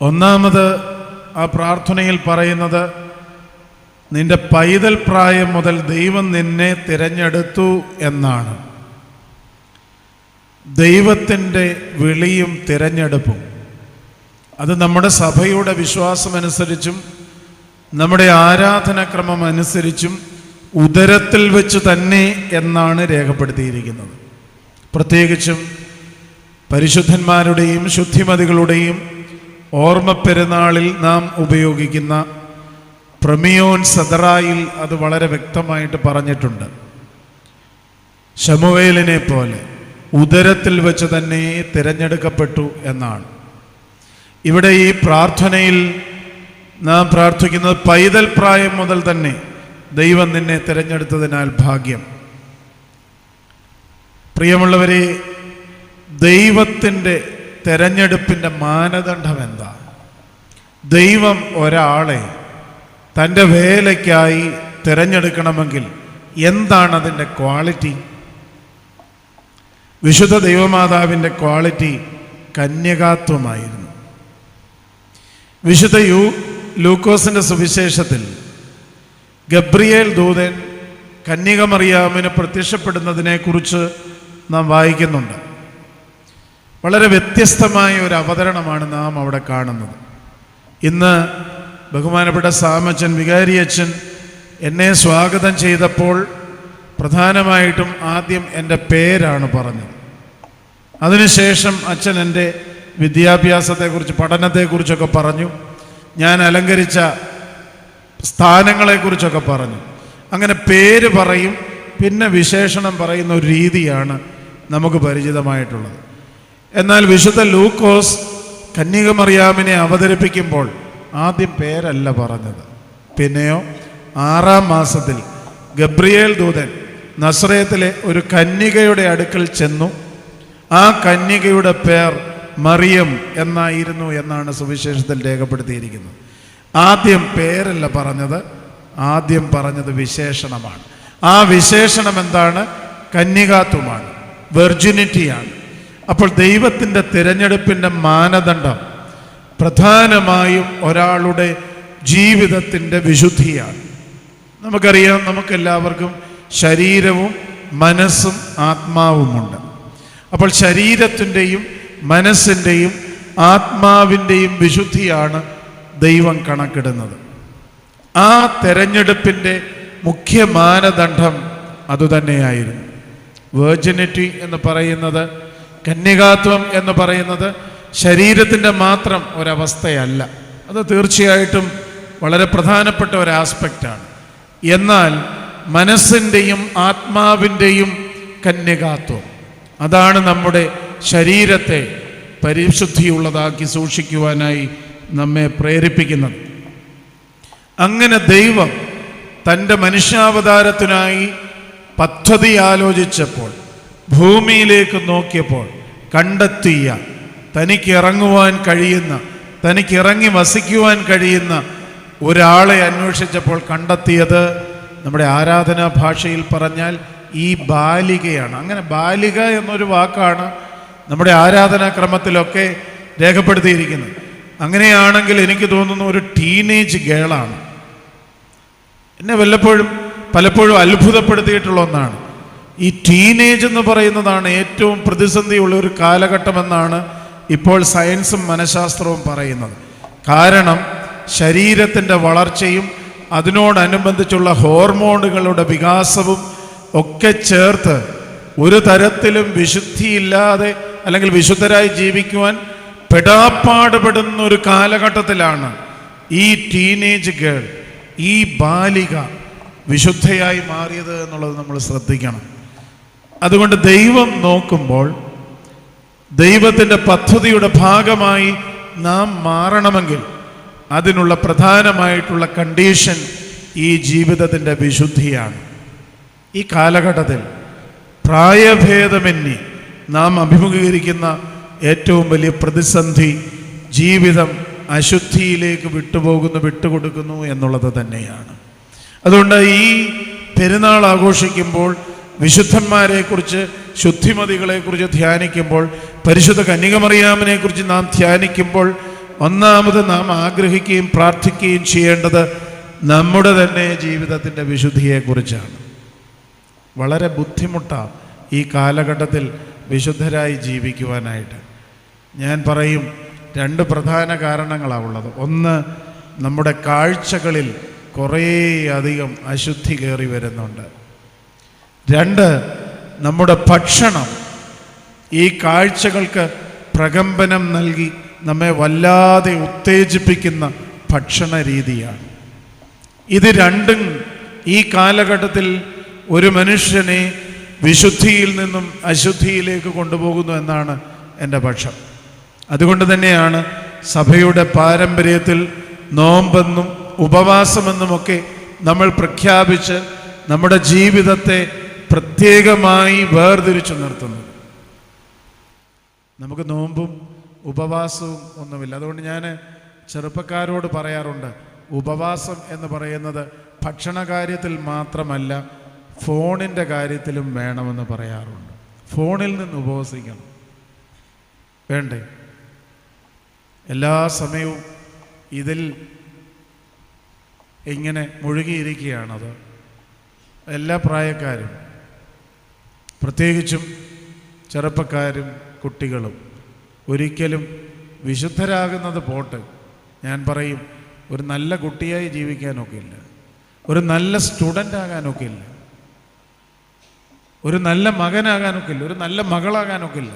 ഒന്നാമത് ആ പ്രാർത്ഥനയിൽ പറയുന്നത്, നിന്റെ പൈതൽ പ്രായം മുതൽ ദൈവം നിന്നെ തിരഞ്ഞെടുത്തു എന്നാണ്. ദൈവത്തിൻ്റെ വിളിയും തിരഞ്ഞെടുപ്പും അത് നമ്മുടെ സഭയുടെ വിശ്വാസമനുസരിച്ചും നമ്മുടെ ആരാധനാക്രമം അനുസരിച്ചും ഉദരത്തിൽ വെച്ച് തന്നെ എന്നാണ് രേഖപ്പെടുത്തിയിരിക്കുന്നത്. പ്രത്യേകിച്ചും പരിശുദ്ധന്മാരുടെയും ശുദ്ധിമതികളുടെയും ഓർമ്മ പെരുന്നാളിൽ നാം ഉപയോഗിക്കുന്ന പ്രമിയോൻ സദറായിൽ അത് വളരെ വ്യക്തമായിട്ട് പറഞ്ഞിട്ടുണ്ട്. ശമൂവേലിനെ പോലെ ഉദരത്തിൽ വെച്ച് തന്നെ തിരഞ്ഞെടുക്കപ്പെട്ടു എന്നാണ്. ഇവിടെ ഈ പ്രാർത്ഥനയിൽ നാം പ്രാർത്ഥിക്കുന്നത്, പൈതൽ പ്രായം മുതൽ തന്നെ ദൈവം നിന്നെ തിരഞ്ഞെടുത്തതിനാൽ ഭാഗ്യം. പ്രിയമുള്ളവരെ, ദൈവത്തിൻ്റെ തിരഞ്ഞെടുപ്പിൻ്റെ മാനദണ്ഡം എന്താ? ദൈവം ഒരാളെ തൻ്റെ വേലയ്ക്കായി തിരഞ്ഞെടുക്കണമെങ്കിൽ എന്താണ് അതിൻ്റെ ക്വാളിറ്റി? വിശുദ്ധ ദൈവമാതാവിൻ്റെ ക്വാളിറ്റി കന്യകാത്വമായിരുന്നു. വിശുദ്ധ ലൂക്കോസിൻ്റെ സുവിശേഷത്തിൽ ഗബ്രിയേൽ ദൂതൻ കന്യക മറിയാമിന് പ്രത്യക്ഷപ്പെടുന്നതിനെക്കുറിച്ച് നാം വായിക്കുന്നുണ്ട്. വളരെ വ്യത്യസ്തമായ ഒരു അവതരണമാണ് നാം അവിടെ കാണുന്നത്. ഇന്ന് ബഹുമാനപ്പെട്ട സാമച്ചൻ വികാരിയച്ഛൻ എന്നെ സ്വാഗതം ചെയ്തപ്പോൾ പ്രധാനമായിട്ടും ആദ്യം എൻ്റെ പേരാണ് പറഞ്ഞത്. അതിനുശേഷം അച്ഛൻ എൻ്റെ വിദ്യാഭ്യാസത്തെക്കുറിച്ച്, പഠനത്തെക്കുറിച്ചൊക്കെ പറഞ്ഞു. ഞാൻ അലങ്കരിച്ച സ്ഥാനങ്ങളെക്കുറിച്ചൊക്കെ പറഞ്ഞു. അങ്ങനെ പേര് പറയും, പിന്നെ വിശേഷണം പറയുന്ന ഒരു രീതിയാണ് നമുക്ക് പരിചിതമായിട്ടുള്ളത്. എന്നാൽ വിശുദ്ധ ലൂക്കോസ് കന്യക മറിയാമിനെ അവതരിപ്പിക്കുമ്പോൾ ആദ്യം പേരല്ല പറഞ്ഞത്. പിന്നെയോ 6-ാം മാസത്തിൽ ഗബ്രിയേൽ ദൂതൻ നസ്രയത്തിലെ ഒരു കന്യകയുടെ അടുക്കൽ ചെന്നു. ആ കന്യകയുടെ പേർ മറിയം എന്നായിരുന്നു എന്നാണ് സുവിശേഷത്തിൽ രേഖപ്പെടുത്തിയിരിക്കുന്നത്. ആദ്യം പേരല്ല പറഞ്ഞത്, ആദ്യം പറഞ്ഞത് വിശേഷണമാണ്. ആ വിശേഷണം എന്താണ്? കന്യകാത്വമാണ്, വെർജിനിറ്റിയാണ്. അപ്പോൾ ദൈവത്തിൻ്റെ തിരഞ്ഞെടുപ്പിൻ്റെ മാനദണ്ഡം പ്രധാനമായും ഒരാളുടെ ജീവിതത്തിൻ്റെ വിശുദ്ധിയാണ്. നമുക്കറിയാം, നമുക്കെല്ലാവർക്കും ശരീരവും മനസ്സും ആത്മാവുമുണ്ട്. അപ്പോൾ ശരീരത്തിൻ്റെയും മനസ്സിൻ്റെയും ആത്മാവിൻ്റെയും വിശുദ്ധിയാണ് ദൈവം കണക്കിടുന്നത്. ആ തെരഞ്ഞെടുപ്പിൻ്റെ മുഖ്യ മാനദണ്ഡം അതുതന്നെയായിരുന്നു. വെർജിനിറ്റി എന്ന് പറയുന്നത്, കന്യകാത്വം എന്ന് പറയുന്നത് ശരീരത്തിൻ്റെ മാത്രം ഒരവസ്ഥയല്ല. അത് തീർച്ചയായിട്ടും വളരെ പ്രധാനപ്പെട്ട ഒരു ആസ്പെക്റ്റാണ്. എന്നാൽ മനസ്സിൻ്റെയും ആത്മാവിൻ്റെയും കന്യകാത്വം, അതാണ് നമ്മുടെ ശരീരത്തെ പരിശുദ്ധിയുള്ളതാക്കി സൂക്ഷിക്കുവാനായി നമ്മെ പ്രേരിപ്പിക്കുന്നത്. അങ്ങനെ ദൈവം തൻ്റെ മനുഷ്യാവതാരത്തിനായി പദ്ധതി ആലോചിച്ചപ്പോൾ, ഭൂമിയിലേക്ക് നോക്കിയപ്പോൾ കണ്ടെത്തിയ, തനിക്ക് ഇറങ്ങുവാൻ കഴിയുന്ന, തനിക്ക് ഇറങ്ങി വസിക്കുവാൻ കഴിയുന്ന ഒരാളെ അന്വേഷിച്ചപ്പോൾ കണ്ടെത്തിയത്, നമ്മുടെ ആരാധനാ ഭാഷയിൽ പറഞ്ഞാൽ ഈ ബാലികയാണ്. അങ്ങനെ ബാലിക എന്നൊരു വാക്കാണ് നമ്മുടെ ആരാധനാക്രമത്തിലൊക്കെ രേഖപ്പെടുത്തിയിരിക്കുന്നത്. അങ്ങനെയാണെങ്കിൽ എനിക്ക് തോന്നുന്നു ഒരു ടീനേജ് ഗേളാണ്. എന്നെ പലപ്പോഴും അത്ഭുതപ്പെടുത്തിയിട്ടുള്ള ഒന്നാണ്. ഈ ടീനേജ് എന്ന് പറയുന്നതാണ് ഏറ്റവും പ്രതിസന്ധിയുള്ള ഒരു കാലഘട്ടമെന്നാണ് ഇപ്പോൾ സയൻസും മനഃശാസ്ത്രവും പറയുന്നത്. കാരണം ശരീരത്തിൻ്റെ വളർച്ചയും അതിനോടനുബന്ധിച്ചുള്ള ഹോർമോണുകളുടെ വികാസവും ഒക്കെ ചേർത്ത് ഒരു തരത്തിലും വിശുദ്ധിയില്ലാതെ അല്ലെങ്കിൽ വിശുദ്ധരായി ജീവിക്കുവാൻ പെടാപ്പാടുപെടുന്ന ഒരു കാലഘട്ടത്തിലാണ് ഈ ടീനേജ് ഗേൾ, ഈ ബാലിക വിശുദ്ധയായി മാറിയത് എന്നുള്ളത് നമ്മൾ ശ്രദ്ധിക്കണം. അതുകൊണ്ട് ദൈവം നോക്കുമ്പോൾ, ദൈവത്തിൻ്റെ പദ്ധതിയുടെ ഭാഗമായി നാം മാറണമെങ്കിൽ അതിനുള്ള പ്രധാനമായിട്ടുള്ള കണ്ടീഷൻ ഈ ജീവിതത്തിൻ്റെ വിശുദ്ധിയാണ്. ഈ കാലഘട്ടത്തിൽ പ്രായഭേദമന്യേ നാം അഭിമുഖീകരിക്കുന്ന ഏറ്റവും വലിയ പ്രതിസന്ധി ജീവിതം അശുദ്ധിയിലേക്ക് വിട്ടുകൊടുക്കുന്നു എന്നുള്ളത് തന്നെയാണ്. അതുകൊണ്ട് ഈ പെരുന്നാൾ ആഘോഷിക്കുമ്പോൾ, വിശുദ്ധന്മാരെക്കുറിച്ച്, ശുദ്ധിമതികളെക്കുറിച്ച് ധ്യാനിക്കുമ്പോൾ, പരിശുദ്ധ കന്യക മറിയാമിനെക്കുറിച്ച് നാം ധ്യാനിക്കുമ്പോൾ ഒന്നാമത് നാം ആഗ്രഹിക്കുകയും പ്രാർത്ഥിക്കുകയും ചെയ്യേണ്ടത് നമ്മുടെ തന്നെ ജീവിതത്തിൻ്റെ വിശുദ്ധിയെക്കുറിച്ചാണ്. വളരെ ബുദ്ധിമുട്ടാണ് ഈ കാലഘട്ടത്തിൽ വിശുദ്ധരായി ജീവിക്കുവാനായിട്ട്. ഞാൻ പറയും, 2 പ്രധാന കാരണങ്ങളാണ് ഉള്ളത്. ഒന്ന്, നമ്മുടെ കാഴ്ചകളിൽ കുറേയധികം അശുദ്ധി കയറി വരുന്നുണ്ട്. 2, നമ്മുടെ ഭക്ഷണം ഈ കാഴ്ചകൾക്ക് പ്രകമ്പനം നൽകി നമ്മെ വല്ലാതെ ഉത്തേജിപ്പിക്കുന്ന ഭക്ഷണ രീതിയാണ്. ഇത് രണ്ടും ഈ കാലഘട്ടത്തിൽ ഒരു മനുഷ്യനെ വിശുദ്ധിയിൽ നിന്നും അശുദ്ധിയിലേക്ക് കൊണ്ടുപോകുന്നു എന്നാണ് എൻ്റെ പക്ഷം. അതുകൊണ്ട് തന്നെയാണ് സഭയുടെ പാരമ്പര്യത്തിൽ നോമ്പെന്നും ഉപവാസമെന്നുമൊക്കെ നമ്മൾ പ്രഖ്യാപിച്ച് നമ്മുടെ ജീവിതത്തെ പ്രത്യേകമായി വേർതിരിച്ചു നിർത്തുന്നത്. നമുക്ക് നോമ്പും ഉപവാസവും ഒന്നുമില്ല. അതുകൊണ്ട് ഞാൻ ചെറുപ്പക്കാരോട് പറയാറുണ്ട്, ഉപവാസം എന്ന് പറയുന്നത് ഭക്ഷണ കാര്യത്തിൽ മാത്രമല്ല, ഫോണിൻ്റെ കാര്യത്തിലും വേണമെന്ന് പറയാറുണ്ട്. ഫോണിൽ നിന്ന് ഉപവസിക്കണം, വേണ്ടേ? എല്ലാ സമയവും ഇതിൽ ഇങ്ങനെ മുഴുകിയിരിക്കുകയാണത്. എല്ലാ പ്രായക്കാരും, പ്രത്യേകിച്ചും ചെറുപ്പക്കാരും കുട്ടികളും ഒരിക്കലും വിശുദ്ധരാകുന്നത് പോട്ട്, ഞാൻ പറയും, ഒരു നല്ല കുട്ടിയായി ജീവിക്കാനൊക്കില്ല, ഒരു നല്ല സ്റ്റുഡൻ്റ് ആകാനൊക്കില്ല, ഒരു നല്ല മകനാകാനൊക്കില്ല, ഒരു നല്ല മകളാകാനൊക്കില്ല,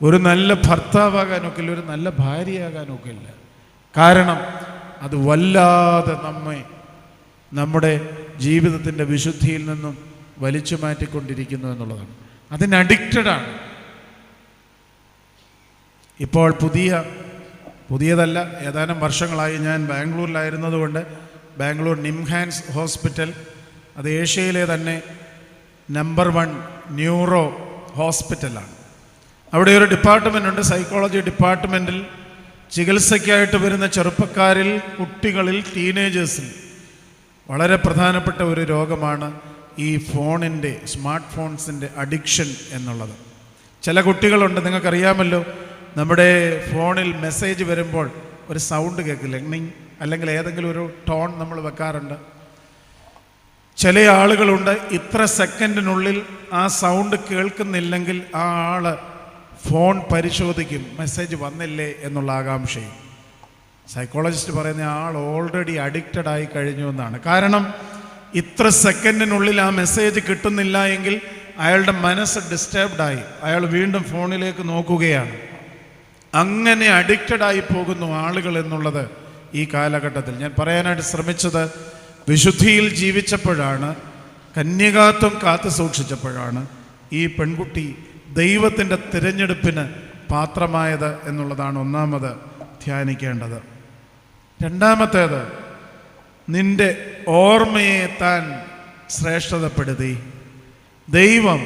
ഒരു നല്ല ഭർത്താവാകാനൊക്കില്ല, ഒരു നല്ല ഭാര്യയാകാനൊക്കില്ല. കാരണം അത് വല്ലാതെ നമ്മെ നമ്മുടെ ജീവിതത്തിൻ്റെ വിശുദ്ധിയിൽ നിന്നും വലിച്ചു മാറ്റിക്കൊണ്ടിരിക്കുന്നു എന്നുള്ളതാണ്. അതിന് അഡിക്റ്റഡാണ്. ഇപ്പോൾ പുതിയതല്ല, ഏതാനും വർഷങ്ങളായി ഞാൻ ബാംഗ്ലൂരിലായിരുന്നത് കൊണ്ട് ബാംഗ്ലൂർ നിംഹാൻസ് ഹോസ്പിറ്റൽ, അത് ഏഷ്യയിലെ തന്നെ നമ്പർ 1 ന്യൂറോ ഹോസ്പിറ്റലാണ്. അവിടെ ഒരു ഡിപ്പാർട്ട്മെൻ്റ് ഉണ്ട്, സൈക്കോളജി ഡിപ്പാർട്ട്മെൻറ്റിൽ ചികിത്സയ്ക്കായിട്ട് വരുന്ന ചെറുപ്പക്കാരിൽ, കുട്ടികളിൽ, ടീനേജേഴ്സിൽ വളരെ പ്രധാനപ്പെട്ട ഒരു രോഗമാണ് ഈ ഫോണിൻ്റെ, സ്മാർട്ട് ഫോൺസിൻ്റെ അഡിക്ഷൻ എന്നുള്ളത്. ചില കുട്ടികളുണ്ട്, നിങ്ങൾക്കറിയാമല്ലോ, നമ്മുടെ ഫോണിൽ മെസ്സേജ് വരുമ്പോൾ ഒരു സൗണ്ട് കേൾക്കില്ല, അല്ലെങ്കിൽ ഏതെങ്കിലും ഒരു ടോൺ നമ്മൾ വെക്കാറുണ്ട്. ചില ആളുകളുണ്ട്, ഇത്ര സെക്കൻഡിനുള്ളിൽ ആ സൗണ്ട് കേൾക്കുന്നില്ലെങ്കിൽ ആ ആള് ഫോൺ പരിശോധിക്കും, മെസ്സേജ് വന്നില്ലേ എന്നുള്ള ആകാംക്ഷയും. സൈക്കോളജിസ്റ്റ് പറയുന്ന ആൾ ഓൾറെഡി അഡിക്റ്റഡ് ആയി കഴിഞ്ഞു എന്നാണ്. കാരണം ഇത്ര സെക്കൻഡിനുള്ളിൽ ആ മെസ്സേജ് കിട്ടുന്നില്ല എങ്കിൽ അയാളുടെ മനസ്സ് ഡിസ്റ്റർബ്ഡായി, അയാൾ വീണ്ടും ഫോണിലേക്ക് നോക്കുകയാണ്. അങ്ങനെ അഡിക്റ്റഡായി പോകുന്നു ആളുകൾ എന്നുള്ളത് ഈ കാലഘട്ടത്തിൽ. ഞാൻ പറയാനായിട്ട് ശ്രമിച്ചത്, വിശുദ്ധിയിൽ ജീവിച്ചപ്പോഴാണ്, കന്യകാത്വം കാത്തു സൂക്ഷിച്ചപ്പോഴാണ് ഈ പെൺകുട്ടി ദൈവത്തിൻ്റെ തിരഞ്ഞെടുപ്പിന് പാത്രമായത് എന്നുള്ളതാണ് ഒന്നാമത് ധ്യാനിക്കേണ്ടത്. രണ്ടാമത്തേത്, നിന്റെ ഓർമ്മയെ താൻ ശ്രേഷ്ഠതപ്പെടുത്തി. ദൈവം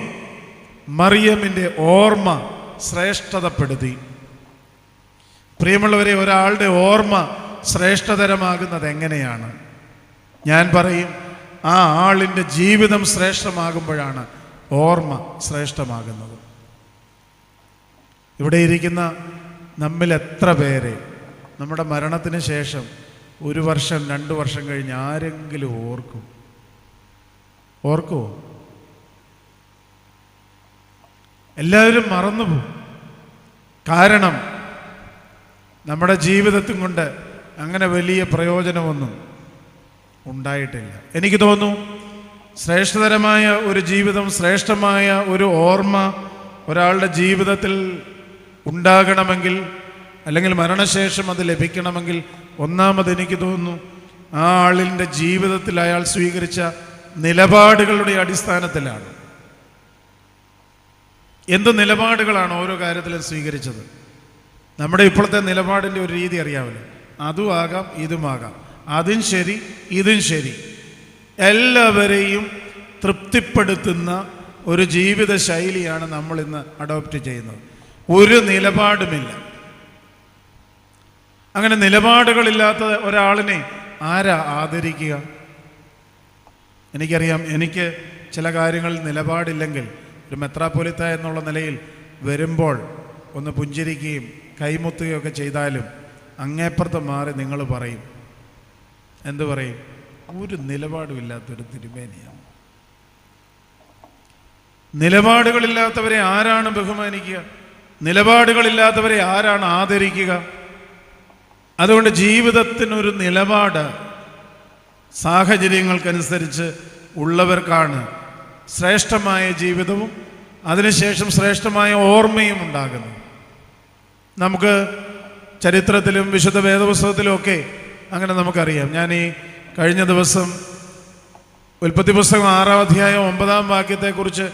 മറിയമിൻ്റെ ഓർമ്മ ശ്രേഷ്ഠതപ്പെടുത്തി. പ്രിയമുള്ളവരെ, ഒരാളുടെ ഓർമ്മ ശ്രേഷ്ഠതരമാകുന്നത് എങ്ങനെയാണ്? ഞാൻ പറയും, ആ ആളിൻ്റെ ജീവിതം ശ്രേഷ്ഠമാകുമ്പോഴാണ് ഓർമ്മ ശ്രേഷ്ഠമാകുന്നത്. ഇവിടെ ഇരിക്കുന്ന നമ്മിൽ എത്ര പേരെ നമ്മുടെ മരണത്തിന് ശേഷം 1 വർഷം 2 വർഷം കഴിഞ്ഞ് ആരെങ്കിലും ഓർക്കുമോ? എല്ലാവരും മറന്നുപോകും. കാരണം നമ്മുടെ ജീവിതത്തും കൊണ്ട് അങ്ങനെ വലിയ പ്രയോജനമൊന്നും ഉണ്ടായിട്ടില്ല. എനിക്ക് തോന്നുന്നു, ശ്രേഷ്ഠതരമായ ഒരു ജീവിതം, ശ്രേഷ്ഠമായ ഒരു ഓർമ്മ ഒരാളുടെ ജീവിതത്തിൽ ഉണ്ടാകണമെങ്കിൽ, അല്ലെങ്കിൽ മരണശേഷം അത് ലഭിക്കണമെങ്കിൽ, ഒന്നാമത് എനിക്ക് തോന്നുന്നു ആ ആളിൻ്റെ ജീവിതത്തിൽ അയാൾ സ്വീകരിച്ച നിലപാടുകളുടെ അടിസ്ഥാനത്തിലാണ്. എന്ത് നിലപാടുകളാണ് ഓരോ കാര്യത്തിലും സ്വീകരിച്ചത്? നമ്മുടെ ഇപ്പോഴത്തെ നിലപാടിൻ്റെ ഒരു രീതി അറിയാമല്ലോ, അതും ആകാം ഇതുമാകാം, അതും ശരി ഇതും ശരി, എല്ലാവരെയും തൃപ്തിപ്പെടുത്തുന്ന ഒരു ജീവിത ശൈലിയാണ് നമ്മൾ ഇന്ന് അഡോപ്റ്റ് ചെയ്യുന്നത്. ഒരു നിലപാടുമില്ല. അങ്ങനെ നിലപാടുകളില്ലാത്ത ഒരാളിനെ ആരാ ആദരിക്കുക? എനിക്കറിയാം, എനിക്ക് ചില കാര്യങ്ങളിൽ നിലപാടില്ലെങ്കിൽ ഒരു മെത്രാപ്പൊലിത്ത എന്നുള്ള നിലയിൽ വരുമ്പോൾ ഒന്ന് പുഞ്ചിരിക്കുകയും കൈമുത്തുകയൊക്കെ ചെയ്താലും അങ്ങേപ്പുറത്ത് മാറി നിങ്ങൾ പറയും, എന്തു പറയും? ഒരു നിലപാടുമില്ലാത്തൊരു തിരുമേനിയാണ്. നിലപാടുകളില്ലാത്തവരെ ആരാണ് ബഹുമാനിക്കുക? നിലപാടുകളില്ലാത്തവരെ ആരാണ് ആദരിക്കുക? അതുകൊണ്ട് ജീവിതത്തിനൊരു നിലപാട് സാഹചര്യങ്ങൾക്കനുസരിച്ച് ഉള്ളവർക്കാണ് ശ്രേഷ്ഠമായ ജീവിതവും അതിനുശേഷം ശ്രേഷ്ഠമായ ഓർമ്മയും ഉണ്ടാകുന്നത്. നമുക്ക് ചരിത്രത്തിലും വിശുദ്ധ വേദപുസ്തകത്തിലും ഒക്കെ അങ്ങനെ നമുക്കറിയാം. ഞാൻ ഈ കഴിഞ്ഞ ദിവസം ഉൽപ്പത്തി പുസ്തകം 6-ാം അധ്യായം 9-ാം വാക്യത്തെക്കുറിച്ച്,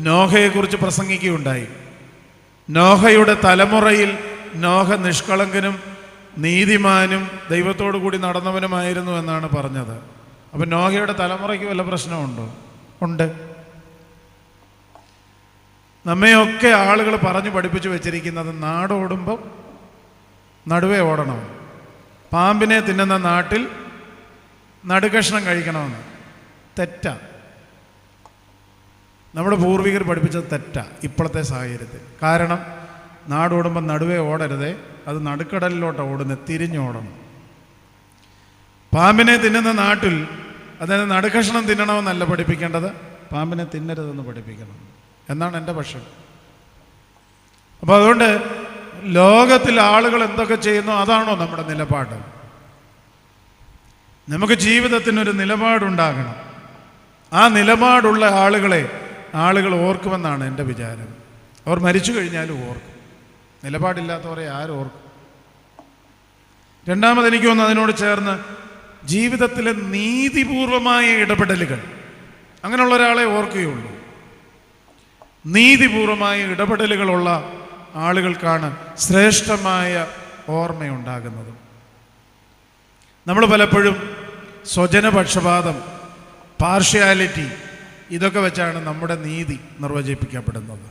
നോഹയെക്കുറിച്ച് പ്രസംഗിക്കുകയുണ്ടായി. നോഹയുടെ തലമുറയിൽ നോഹ നിഷ്കളങ്കനും നീതിമാനും ദൈവത്തോടു കൂടി നടന്നവനുമായിരുന്നു എന്നാണ് പറഞ്ഞത്. അപ്പം നോഹയുടെ തലമുറയ്ക്ക് വല്ല പ്രശ്നമുണ്ടോ? ഉണ്ട്. നമ്മയൊക്കെ ആളുകൾ പറഞ്ഞു പഠിപ്പിച്ചു വെച്ചിരിക്കുന്നത് നാടോടുമ്പം നടുവേ ഓടണം, പാമ്പിനെ തിന്നുന്ന നാട്ടിൽ നടുകഷ്ണം കഴിക്കണമെന്ന്. തെറ്റാ. നമ്മുടെ പൂർവികർ പഠിപ്പിച്ചത് തെറ്റാ ഇപ്പോഴത്തെ സാഹചര്യത്തിൽ. കാരണം നാടോടുമ്പം നടുവേ ഓടരുതേ, അത് നടുക്കടലിലോട്ടാണ് ഓടുന്നത്, തിരിഞ്ഞോടണം. പാമ്പിനെ തിന്നുന്ന നാട്ടിൽ അതായത് നടുകഷ്ണം തിന്നണമെന്നല്ല പഠിപ്പിക്കേണ്ടത്, പാമ്പിനെ തിന്നരുതെന്ന് പഠിപ്പിക്കണം എന്നാണ് എൻ്റെ പക്ഷം. അപ്പോൾ അതുകൊണ്ട് ലോകത്തിൽ ആളുകൾ എന്തൊക്കെ ചെയ്യുന്നു അതാണോ നമ്മുടെ നിലപാട്? നമുക്ക് ജീവിതത്തിനൊരു നിലപാടുണ്ടാകണം. ആ നിലപാടുള്ള ആളുകൾ ഓർക്കുമെന്നാണ് എൻ്റെ വിചാരം. അവർ മരിച്ചു കഴിഞ്ഞാലും ഓർക്കും. നിലപാടില്ലാത്തവരെ ആരും ഓർക്കും? രണ്ടാമത് എനിക്ക് തോന്നുന്നു അതിനോട് ചേർന്ന് ജീവിതത്തിലെ നീതിപൂർവമായ ഇടപെടലുകൾ, അങ്ങനെയുള്ള ഒരാളെ ഓർക്കുകയുള്ളൂ. നീതിപൂർവമായ ഇടപെടലുകളുള്ള ആളുകൾക്കാണ് ശ്രേഷ്ഠമായ ഓർമ്മയുണ്ടാകുന്നത്. നമ്മൾ പലപ്പോഴും സ്വജനപക്ഷപാതം, പാർഷ്യാലിറ്റി, ഇതൊക്കെ വെച്ചാണ് നമ്മുടെ നീതി നിർവചിപ്പിക്കപ്പെടുന്നത്.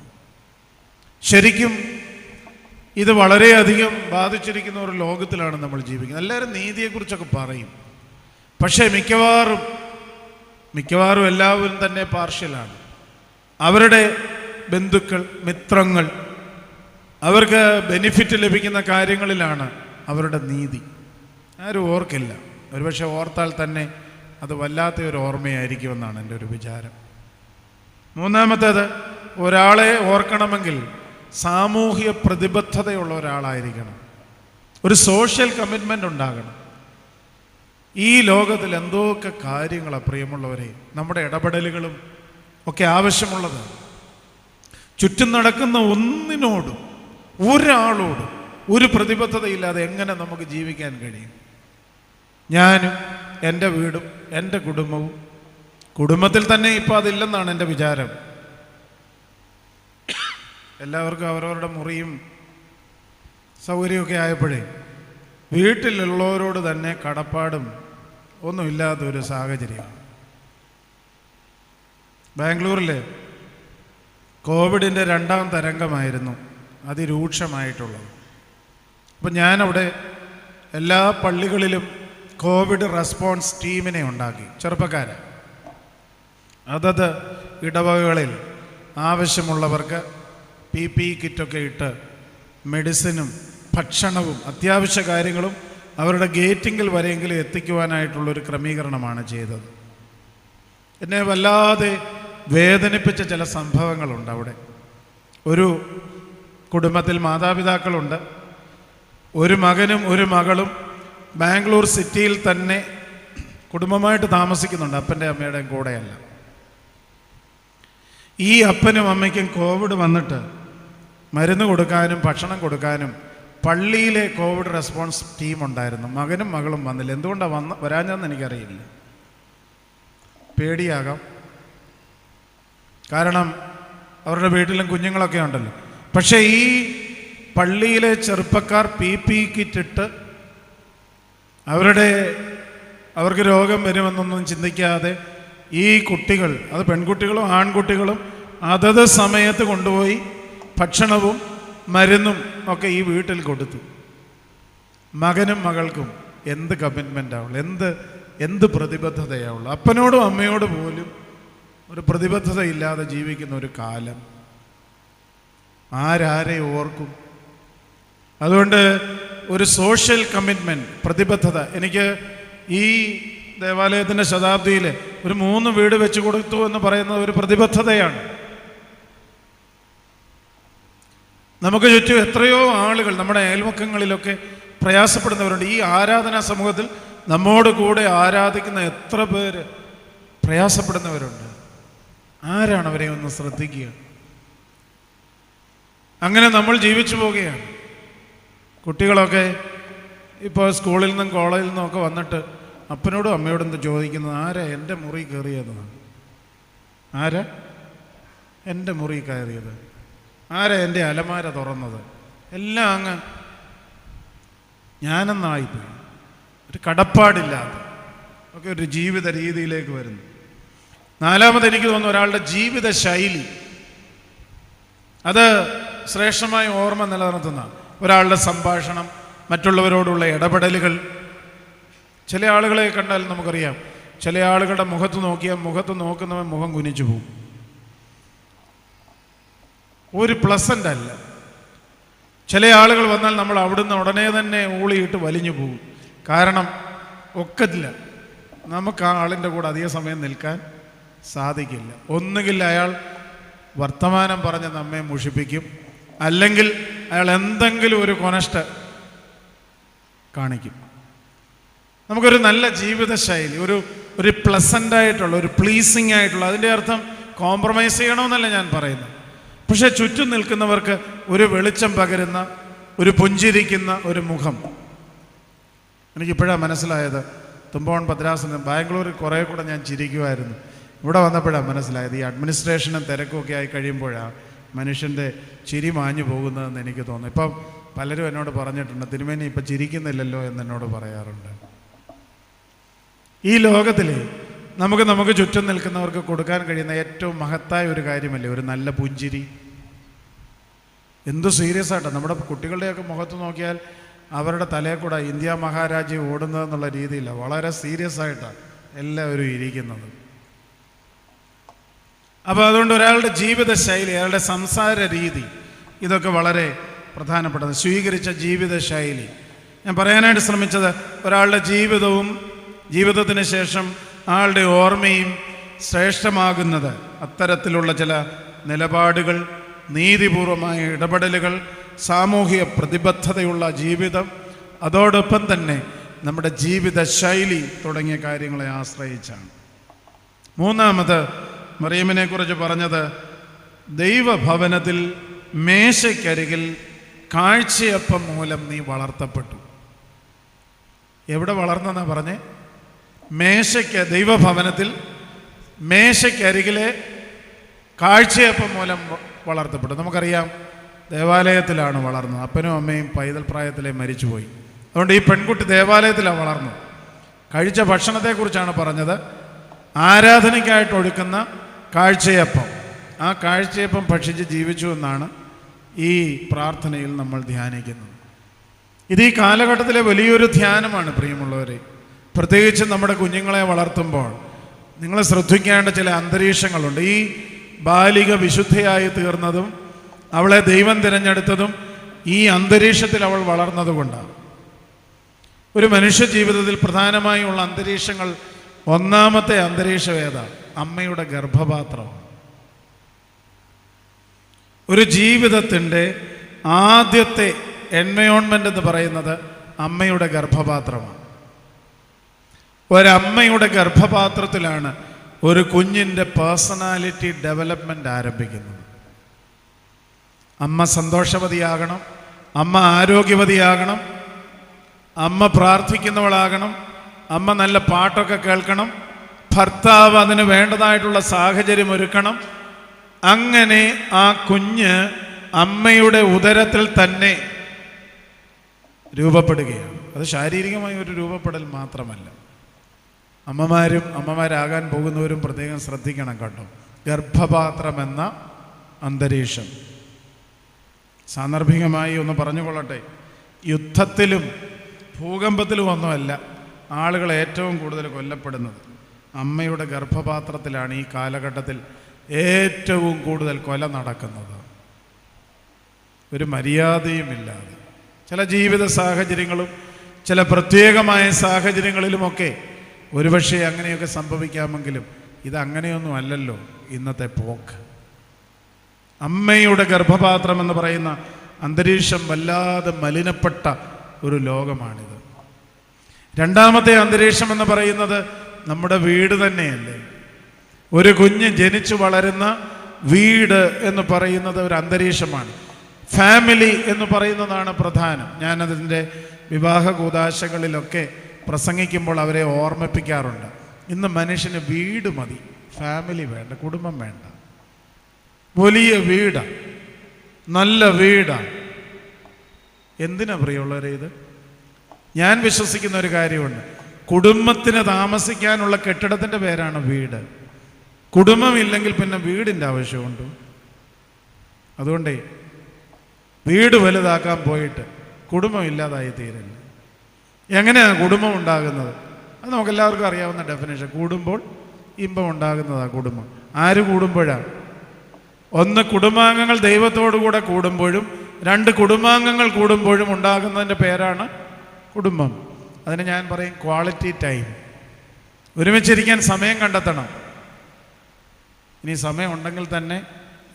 ശരിക്കും ഇത് വളരെയധികം ബാധിച്ചിരിക്കുന്ന ഒരു ലോകത്തിലാണ് നമ്മൾ ജീവിക്കുന്നത്. എല്ലാവരും നീതിയെക്കുറിച്ചൊക്കെ പറയും, പക്ഷേ മിക്കവാറും എല്ലാവരും തന്നെ പാർഷ്യലാണ്. അവരുടെ ബന്ധുക്കൾ, മിത്രങ്ങൾ, അവർക്ക് ബെനിഫിറ്റ് ലഭിക്കുന്ന കാര്യങ്ങളിലാണ് അവരുടെ നീതി. ആരും ഓർക്കില്ല. ഒരുപക്ഷെ ഓർത്താൽ തന്നെ അത് വല്ലാത്ത ഒരു ഓർമ്മയായിരിക്കുമെന്നാണ് എൻ്റെ ഒരു വിചാരം. മൂന്നാമത്തേത്, ഒരാളെ ഓർക്കണമെങ്കിൽ സാമൂഹിക പ്രതിബദ്ധതയുള്ള ഒരാളായിരിക്കണം. ഒരു സോഷ്യൽ കമ്മിറ്റ്മെൻ്റ് ഉണ്ടാകണം. ഈ ലോകത്തിൽ എന്തൊക്കെ കാര്യങ്ങളാണ് പ്രിയമുള്ളവരെ നമ്മുടെ ഇടപെടലുകളും ഒക്കെ ആവശ്യമുള്ളത്. ചുറ്റും നടക്കുന്ന ഒന്നിനോടും ഒരാളോടും ഒരു പ്രതിബദ്ധതയില്ലാതെ എങ്ങനെ നമുക്ക് ജീവിക്കാൻ കഴിയും? ഞാനും എൻ്റെ വീടും എൻ്റെ കുടുംബവും, കുടുംബത്തിൽ തന്നെ ഇപ്പോൾ അതില്ലെന്നാണ് എൻ്റെ വിചാരം. എല്ലാവർക്കും അവരവരുടെ മുറിയും സൗകര്യമൊക്കെ ആയപ്പോഴേ വീട്ടിലുള്ളവരോട് തന്നെ കടപ്പാടും ഒന്നുമില്ലാത്തൊരു സാഹചര്യമാണ്. ബാംഗ്ലൂരിൽ കോവിഡിൻ്റെ 2ാം തരംഗമായിരുന്നു അതിരൂക്ഷമായിട്ടുള്ളത്. അപ്പം ഞാനവിടെ എല്ലാ പള്ളികളിലും കോവിഡ് റെസ്പോൺസ് ടീമിനെ ഉണ്ടാക്കി, ചെറുപ്പക്കാരെ. അതത് ഇടവകകളിൽ ആവശ്യമുള്ളവർക്ക് PPE കിറ്റൊക്കെ ഇട്ട് മെഡിസിനും ഭക്ഷണവും അത്യാവശ്യ കാര്യങ്ങളും അവരുടെ ഗേറ്റിങ്കിൽ വരെയെങ്കിലും എത്തിക്കുവാനായിട്ടുള്ളൊരു ക്രമീകരണമാണ് ചെയ്തത്. എന്നെ വല്ലാതെ വേദനിപ്പിച്ച ചില സംഭവങ്ങളുണ്ട് അവിടെ. ഒരു കുടുംബത്തിൽ മാതാപിതാക്കളുണ്ട്, ഒരു മകനും ഒരു മകളും ബാംഗ്ലൂർ സിറ്റിയിൽ തന്നെ കുടുംബമായിട്ട് താമസിക്കുന്നുണ്ട്, അപ്പൻ്റെ അമ്മയുടെയും കൂടെയല്ല. ഈ അപ്പനും അമ്മയ്ക്കും കോവിഡ് വന്നിട്ട് മരുന്ന് കൊടുക്കാനും ഭക്ഷണം കൊടുക്കാനും പള്ളിയിലെ കോവിഡ് റെസ്പോൺസ് ടീം ഉണ്ടായിരുന്നു. മകനും മകളും വന്നില്ല. എന്തുകൊണ്ടാണ് വരാഞ്ഞതെന്ന് എനിക്കറിയില്ല. പേടിയാകാം, കാരണം അവരുടെ വീട്ടിലും കുഞ്ഞുങ്ങളൊക്കെ ഉണ്ടല്ലോ. പക്ഷേ ഈ പള്ളിയിലെ ചെറുപ്പക്കാർ PPE കിറ്റിട്ട് അവർക്ക് രോഗം വരുമെന്നൊന്നും ചിന്തിക്കാതെ ഈ കുട്ടികൾ, അത് പെൺകുട്ടികളും ആൺകുട്ടികളും, അതത് സമയത്ത് കൊണ്ടുപോയി ഭക്ഷണവും മരുന്നും ഒക്കെ ഈ വീട്ടിൽ കൊടുത്തു. മകനും മകൾക്കും എന്ത് കമ്മിറ്റ്മെൻ്റാവുള്ളൂ, എന്ത് പ്രതിബദ്ധതയാവുള്ളൂ. അപ്പനോടും അമ്മയോടും പോലും ഒരു പ്രതിബദ്ധത ഇല്ലാതെ ജീവിക്കുന്ന ഒരു കാലം. ആരാരെ ഓർക്കും? അതുകൊണ്ട് ഒരു സോഷ്യൽ കമ്മിറ്റ്മെൻറ്റ്, പ്രതിബദ്ധത. എനിക്ക് ഈ ദേവാലയത്തിൻ്റെ ശതാബ്ദിയിൽ ഒരു 3 വീട് വെച്ച് കൊടുത്തു എന്ന് പറയുന്നത് ഒരു പ്രതിബദ്ധതയാണ്. നമുക്ക് ചുറ്റും എത്രയോ ആളുകൾ നമ്മുടെ അയൽവക്കങ്ങളിലൊക്കെ പ്രയാസപ്പെടുന്നവരുണ്ട്. ഈ ആരാധനാ സമൂഹത്തിൽ നമ്മോട് കൂടെ ആരാധിക്കുന്ന എത്ര പേര് പ്രയാസപ്പെടുന്നവരുണ്ട്. ആരാണ് അവരെ ഒന്ന് ശ്രദ്ധിക്കുക? അങ്ങനെ നമ്മൾ ജീവിച്ചു പോവുകയാണ്. കുട്ടികളൊക്കെ ഇപ്പോൾ സ്കൂളിൽ നിന്നും കോളേജിൽ നിന്നുമൊക്കെ വന്നിട്ട് അപ്പനോടും അമ്മയോടും എന്ത് ചോദിക്കുന്നത്, ആരാ എൻ്റെ മുറി കയറിയതെന്ന്? ആരാ എൻ്റെ മുറി കയറിയത്? ആരാ എൻ്റെ അലമാര തുറന്നത്? എല്ലാം അങ്ങ് ഞാനെന്നായിപ്പോയി. ഒരു കടപ്പാടില്ലാതെ ഒക്കെ ഒരു ജീവിത രീതിയിലേക്ക് വരുന്നു. 4-മത് എനിക്ക് തോന്നുന്നു ഒരാളുടെ ജീവിത ശൈലി, അത് ശ്രേഷ്ഠമായ ഓർമ്മ നിലനിർത്തുന്ന ഒരാളുടെ സംഭാഷണം, മറ്റുള്ളവരോടുള്ള ഇടപെടലുകൾ. ചില ആളുകളെ കണ്ടാൽ നമുക്കറിയാം, ചില ആളുകളുടെ മുഖത്ത് നോക്കിയാൽ മുഖത്ത് നോക്കുന്നവൻ മുഖം കുനിച്ചു പോകും. ഒരു പ്ലസൻ്റ് അല്ല. ചില ആളുകൾ വന്നാൽ നമ്മൾ അവിടുന്ന് ഉടനെ തന്നെ ഊളിയിട്ട് വലിഞ്ഞു പോകും. കാരണം ഒക്കത്തില്ല, നമുക്ക് ആ ആളിൻ്റെ കൂടെ അധിക സമയം നിൽക്കാൻ സാധിക്കില്ല. ഒന്നുകിൽ അയാൾ വർത്തമാനം പറഞ്ഞ് നമ്മെ മുഷിപ്പിക്കും, അല്ലെങ്കിൽ അയാൾ എന്തെങ്കിലും ഒരു കൊനഷ്ട കാണിക്കും. നമുക്കൊരു നല്ല ജീവിതശൈലി, ഒരു പ്ലസൻ്റായിട്ടുള്ള, ഒരു പ്ലീസിങ് ആയിട്ടുള്ള, അതിൻ്റെ അർത്ഥം കോംപ്രമൈസ് ചെയ്യണമെന്നല്ല ഞാൻ പറയുന്നത്. പക്ഷെ ചുറ്റും നിൽക്കുന്നവർക്ക് ഒരു വെളിച്ചം പകരുന്ന, ഒരു പുഞ്ചിരിക്കുന്ന ഒരു മുഖം. എനിക്കിപ്പോഴാണ് മനസ്സിലായത്, തുമ്പോൺ ഭദ്രാസനം ബാംഗ്ലൂരിൽ കുറേ കൂടെ ഞാൻ ചിരിക്കുമായിരുന്നു. ഇവിടെ വന്നപ്പോഴാണ് മനസ്സിലായത്, ഈ അഡ്മിനിസ്ട്രേഷനും തിരക്കുമൊക്കെ ആയി കഴിയുമ്പോഴാണ് മനുഷ്യൻ്റെ ചിരി മാഞ്ഞു പോകുന്നതെന്ന് എനിക്ക് തോന്നുന്നു. ഇപ്പം പലരും എന്നോട് പറഞ്ഞിട്ടുണ്ട്, തിരുമേനി ഇപ്പം ചിരിക്കുന്നില്ലല്ലോ എന്നോട് പറയാറുണ്ട്. ഈ ലോകത്തിൽ നമുക്ക് ചുറ്റും നിൽക്കുന്നവർക്ക് കൊടുക്കാൻ കഴിയുന്ന ഏറ്റവും മഹത്തായ ഒരു കാര്യമല്ലേ ഒരു നല്ല പുഞ്ചിരി. എന്തു സീരിയസ് ആയിട്ടാണ് നമ്മുടെ കുട്ടികളുടെയൊക്കെ മുഖത്ത് നോക്കിയാൽ അവരുടെ തലയിൽ കൂടെ ഇന്ത്യ മഹാരാജ്യം ഓടുന്നതെന്നുള്ള രീതിയിലാണ്, വളരെ സീരിയസ് ആയിട്ടാണ് എല്ലാവരും ഇരിക്കുന്നത്. അപ്പോൾ അതുകൊണ്ട് ഒരാളുടെ ജീവിതശൈലി, അയാളുടെ സംസാര രീതി, ഇതൊക്കെ വളരെ പ്രധാനപ്പെട്ടത്. സ്വീകരിച്ച ജീവിതശൈലി, ഞാൻ പറയാനായിട്ട് ശ്രമിച്ചത് ഒരാളുടെ ജീവിതവും ജീവിതത്തിന് ശേഷം ആളുടെ ഓർമ്മയും ശ്രേഷ്ഠമാകുന്നത് അത്തരത്തിലുള്ള ചില നിലപാടുകൾ, നീതിപൂർവമായ ഇടപെടലുകൾ, സാമൂഹിക പ്രതിബദ്ധതയുള്ള ജീവിതം, അതോടൊപ്പം തന്നെ നമ്മുടെ ജീവിത ശൈലി തുടങ്ങിയ കാര്യങ്ങളെ ആശ്രയിച്ചാണ്. 3-മത് മറിയമിനെ കുറിച്ച് പറഞ്ഞത്, ദൈവഭവനത്തിൽ മേശയ്ക്കരികിൽ കാഴ്ചയപ്പം മൂലം നീ വളർത്തപ്പെട്ടു. എവിടെ വളർന്നെന്നാ പറഞ്ഞേ? ദൈവഭവനത്തിൽ മേശയ്ക്കരികിലെ കാഴ്ചയപ്പം മൂലം വളർത്തപ്പെട്ടു. നമുക്കറിയാം, ദേവാലയത്തിലാണ് വളർന്നത്. അപ്പനും അമ്മയും പൈതൽ പ്രായത്തിലെ മരിച്ചുപോയി. അതുകൊണ്ട് ഈ പെൺകുട്ടി ദേവാലയത്തിലാണ് വളർന്നത്. കഴിച്ച ഭക്ഷണത്തെക്കുറിച്ചാണ് പറഞ്ഞത്, ആരാധനയ്ക്കായിട്ട് ഒഴുക്കുന്ന കാഴ്ചയപ്പം. ആ കാഴ്ചയപ്പം ഭക്ഷിച്ച് ജീവിച്ചു എന്നാണ് ഈ പ്രാർത്ഥനയിൽ നമ്മൾ ധ്യാനിക്കുന്നത്. ഇത് ഈ കാലഘട്ടത്തിലെ വലിയൊരു ധ്യാനമാണ് പ്രിയമുള്ളവരെ. പ്രത്യേകിച്ച് നമ്മുടെ കുഞ്ഞുങ്ങളെ വളർത്തുമ്പോൾ നിങ്ങൾ ശ്രദ്ധിക്കേണ്ട ചില അന്തരീക്ഷങ്ങളുണ്ട്. ഈ ബാലിക വിശുദ്ധയായി തീർന്നതും അവളെ ദൈവം തിരഞ്ഞെടുത്തതും ഈ അന്തരീക്ഷത്തിൽ അവൾ വളർന്നതുകൊണ്ടാണ്. ഒരു മനുഷ്യ ജീവിതത്തിൽ പ്രധാനമായുള്ള അന്തരീക്ഷങ്ങൾ, 1-മത്തെ അന്തരീക്ഷം ഏതാ? അമ്മയുടെ ഗർഭപാത്രം. ഒരു ജീവിതത്തിൻ്റെ ആദ്യത്തെ എൻവയോൺമെൻ്റ് എന്ന് പറയുന്നത് അമ്മയുടെ ഗർഭപാത്രമാണ്. ഒരമ്മയുടെ ഗർഭപാത്രത്തിലാണ് ഒരു കുഞ്ഞിൻ്റെ പേഴ്സണാലിറ്റി ഡെവലപ്മെൻ്റ് ആരംഭിക്കുന്നത്. അമ്മ സന്തോഷവതിയാകണം, അമ്മ ആരോഗ്യവതിയാകണം, അമ്മ പ്രാർത്ഥിക്കുന്നവളാകണം, അമ്മ നല്ല പാട്ടൊക്കെ കേൾക്കണം, ഭർത്താവ് അതിന് വേണ്ടതായിട്ടുള്ള സാഹചര്യം ഒരുക്കണം. അങ്ങനെ ആ കുഞ്ഞ് അമ്മയുടെ ഉദരത്തിൽ തന്നെ രൂപപ്പെടുകയാണ്. അത് ശാരീരികമായ ഒരു രൂപപ്പെടൽ മാത്രമല്ല. അമ്മമാരാകാൻ പോകുന്നവരും പ്രത്യേകം ശ്രദ്ധിക്കണം കേട്ടോ. ഗർഭപാത്രമെന്ന അന്തരീക്ഷം. സാന്ദർഭികമായി ഒന്ന് പറഞ്ഞുകൊള്ളട്ടെ, യുദ്ധത്തിലും ഭൂകമ്പത്തിലും ഒന്നുമല്ല ആളുകൾ ഏറ്റവും കൂടുതൽ കൊല്ലപ്പെടുന്നത് അമ്മയുടെ ഗർഭപാത്രത്തിലാണ്. ഈ കാലഘട്ടത്തിൽ ഏറ്റവും കൂടുതൽ കൊല നടക്കുന്നത്. ഒരു മര്യാദയുമില്ലാതെ, ചില ജീവിത സാഹചര്യങ്ങളും ചില പ്രത്യേകമായ സാഹചര്യങ്ങളിലുമൊക്കെ ഒരുപക്ഷെ അങ്ങനെയൊക്കെ സംഭവിക്കാമെങ്കിലും ഇതങ്ങനെയൊന്നും അല്ലല്ലോ ഇന്നത്തെ പോക്ക്. അമ്മയുടെ ഗർഭപാത്രം എന്ന് പറയുന്ന അന്തരീക്ഷം വല്ലാതെ മലിനപ്പെട്ട ഒരു ലോകമാണിത്. രണ്ടാമത്തെ അന്തരീക്ഷം എന്ന് പറയുന്നത് നമ്മുടെ വീട് തന്നെയല്ലേ. ഒരു കുഞ്ഞ് ജനിച്ചു വളരുന്ന വീട് എന്ന് പറയുന്നത് ഒരു അന്തരീക്ഷമാണ്. ഫാമിലി എന്ന് പറയുന്നതാണ് പ്രധാനം. ഞാനതിൻ്റെ വിവാഹ കൂദാശകളിലൊക്കെ പ്രസംഗിക്കുമ്പോൾ അവരെ ഓർമ്മിപ്പിക്കാറുണ്ട്. ഇന്ന് മനുഷ്യന് വീട് മതി, ഫാമിലി വേണ്ട, കുടുംബം വേണ്ട. വലിയ വീടാണ്, നല്ല വീടാണ്. എന്തിനാ പ്രിയമുള്ളവരെ ഇത്? ഞാൻ വിശ്വസിക്കുന്ന ഒരു കാര്യമുണ്ട്. കുടുംബത്തിന് താമസിക്കാനുള്ള കെട്ടിടത്തിൻ്റെ പേരാണ് വീട്. കുടുംബമില്ലെങ്കിൽ പിന്നെ വീടിൻ്റെ ആവശ്യമുണ്ട്. അതുകൊണ്ടേ വീട് വലുതാക്കാൻ പോയിട്ട് കുടുംബം ഇല്ലാതായി തീരില്ല. എങ്ങനെയാണ് കുടുംബം ഉണ്ടാകുന്നത്? അത് നമുക്കെല്ലാവർക്കും അറിയാവുന്ന ഡെഫിനേഷൻ. കൂടുമ്പോൾ ഇമ്പം ഉണ്ടാകുന്നതാണ് കുടുംബം. ആര് കൂടുമ്പോഴാണ്? ഒന്ന്, കുടുംബാംഗങ്ങൾ ദൈവത്തോടു കൂടെ കൂടുമ്പോഴും, രണ്ട്, കുടുംബാംഗങ്ങൾ കൂടുമ്പോഴും ഉണ്ടാകുന്നതിൻ്റെ പേരാണ് കുടുംബം. അതിന് ഞാൻ പറയും ക്വാളിറ്റി ടൈം. ഒരുമിച്ചിരിക്കാൻ സമയം കണ്ടെത്തണം. ഇനി സമയം ഉണ്ടെങ്കിൽ തന്നെ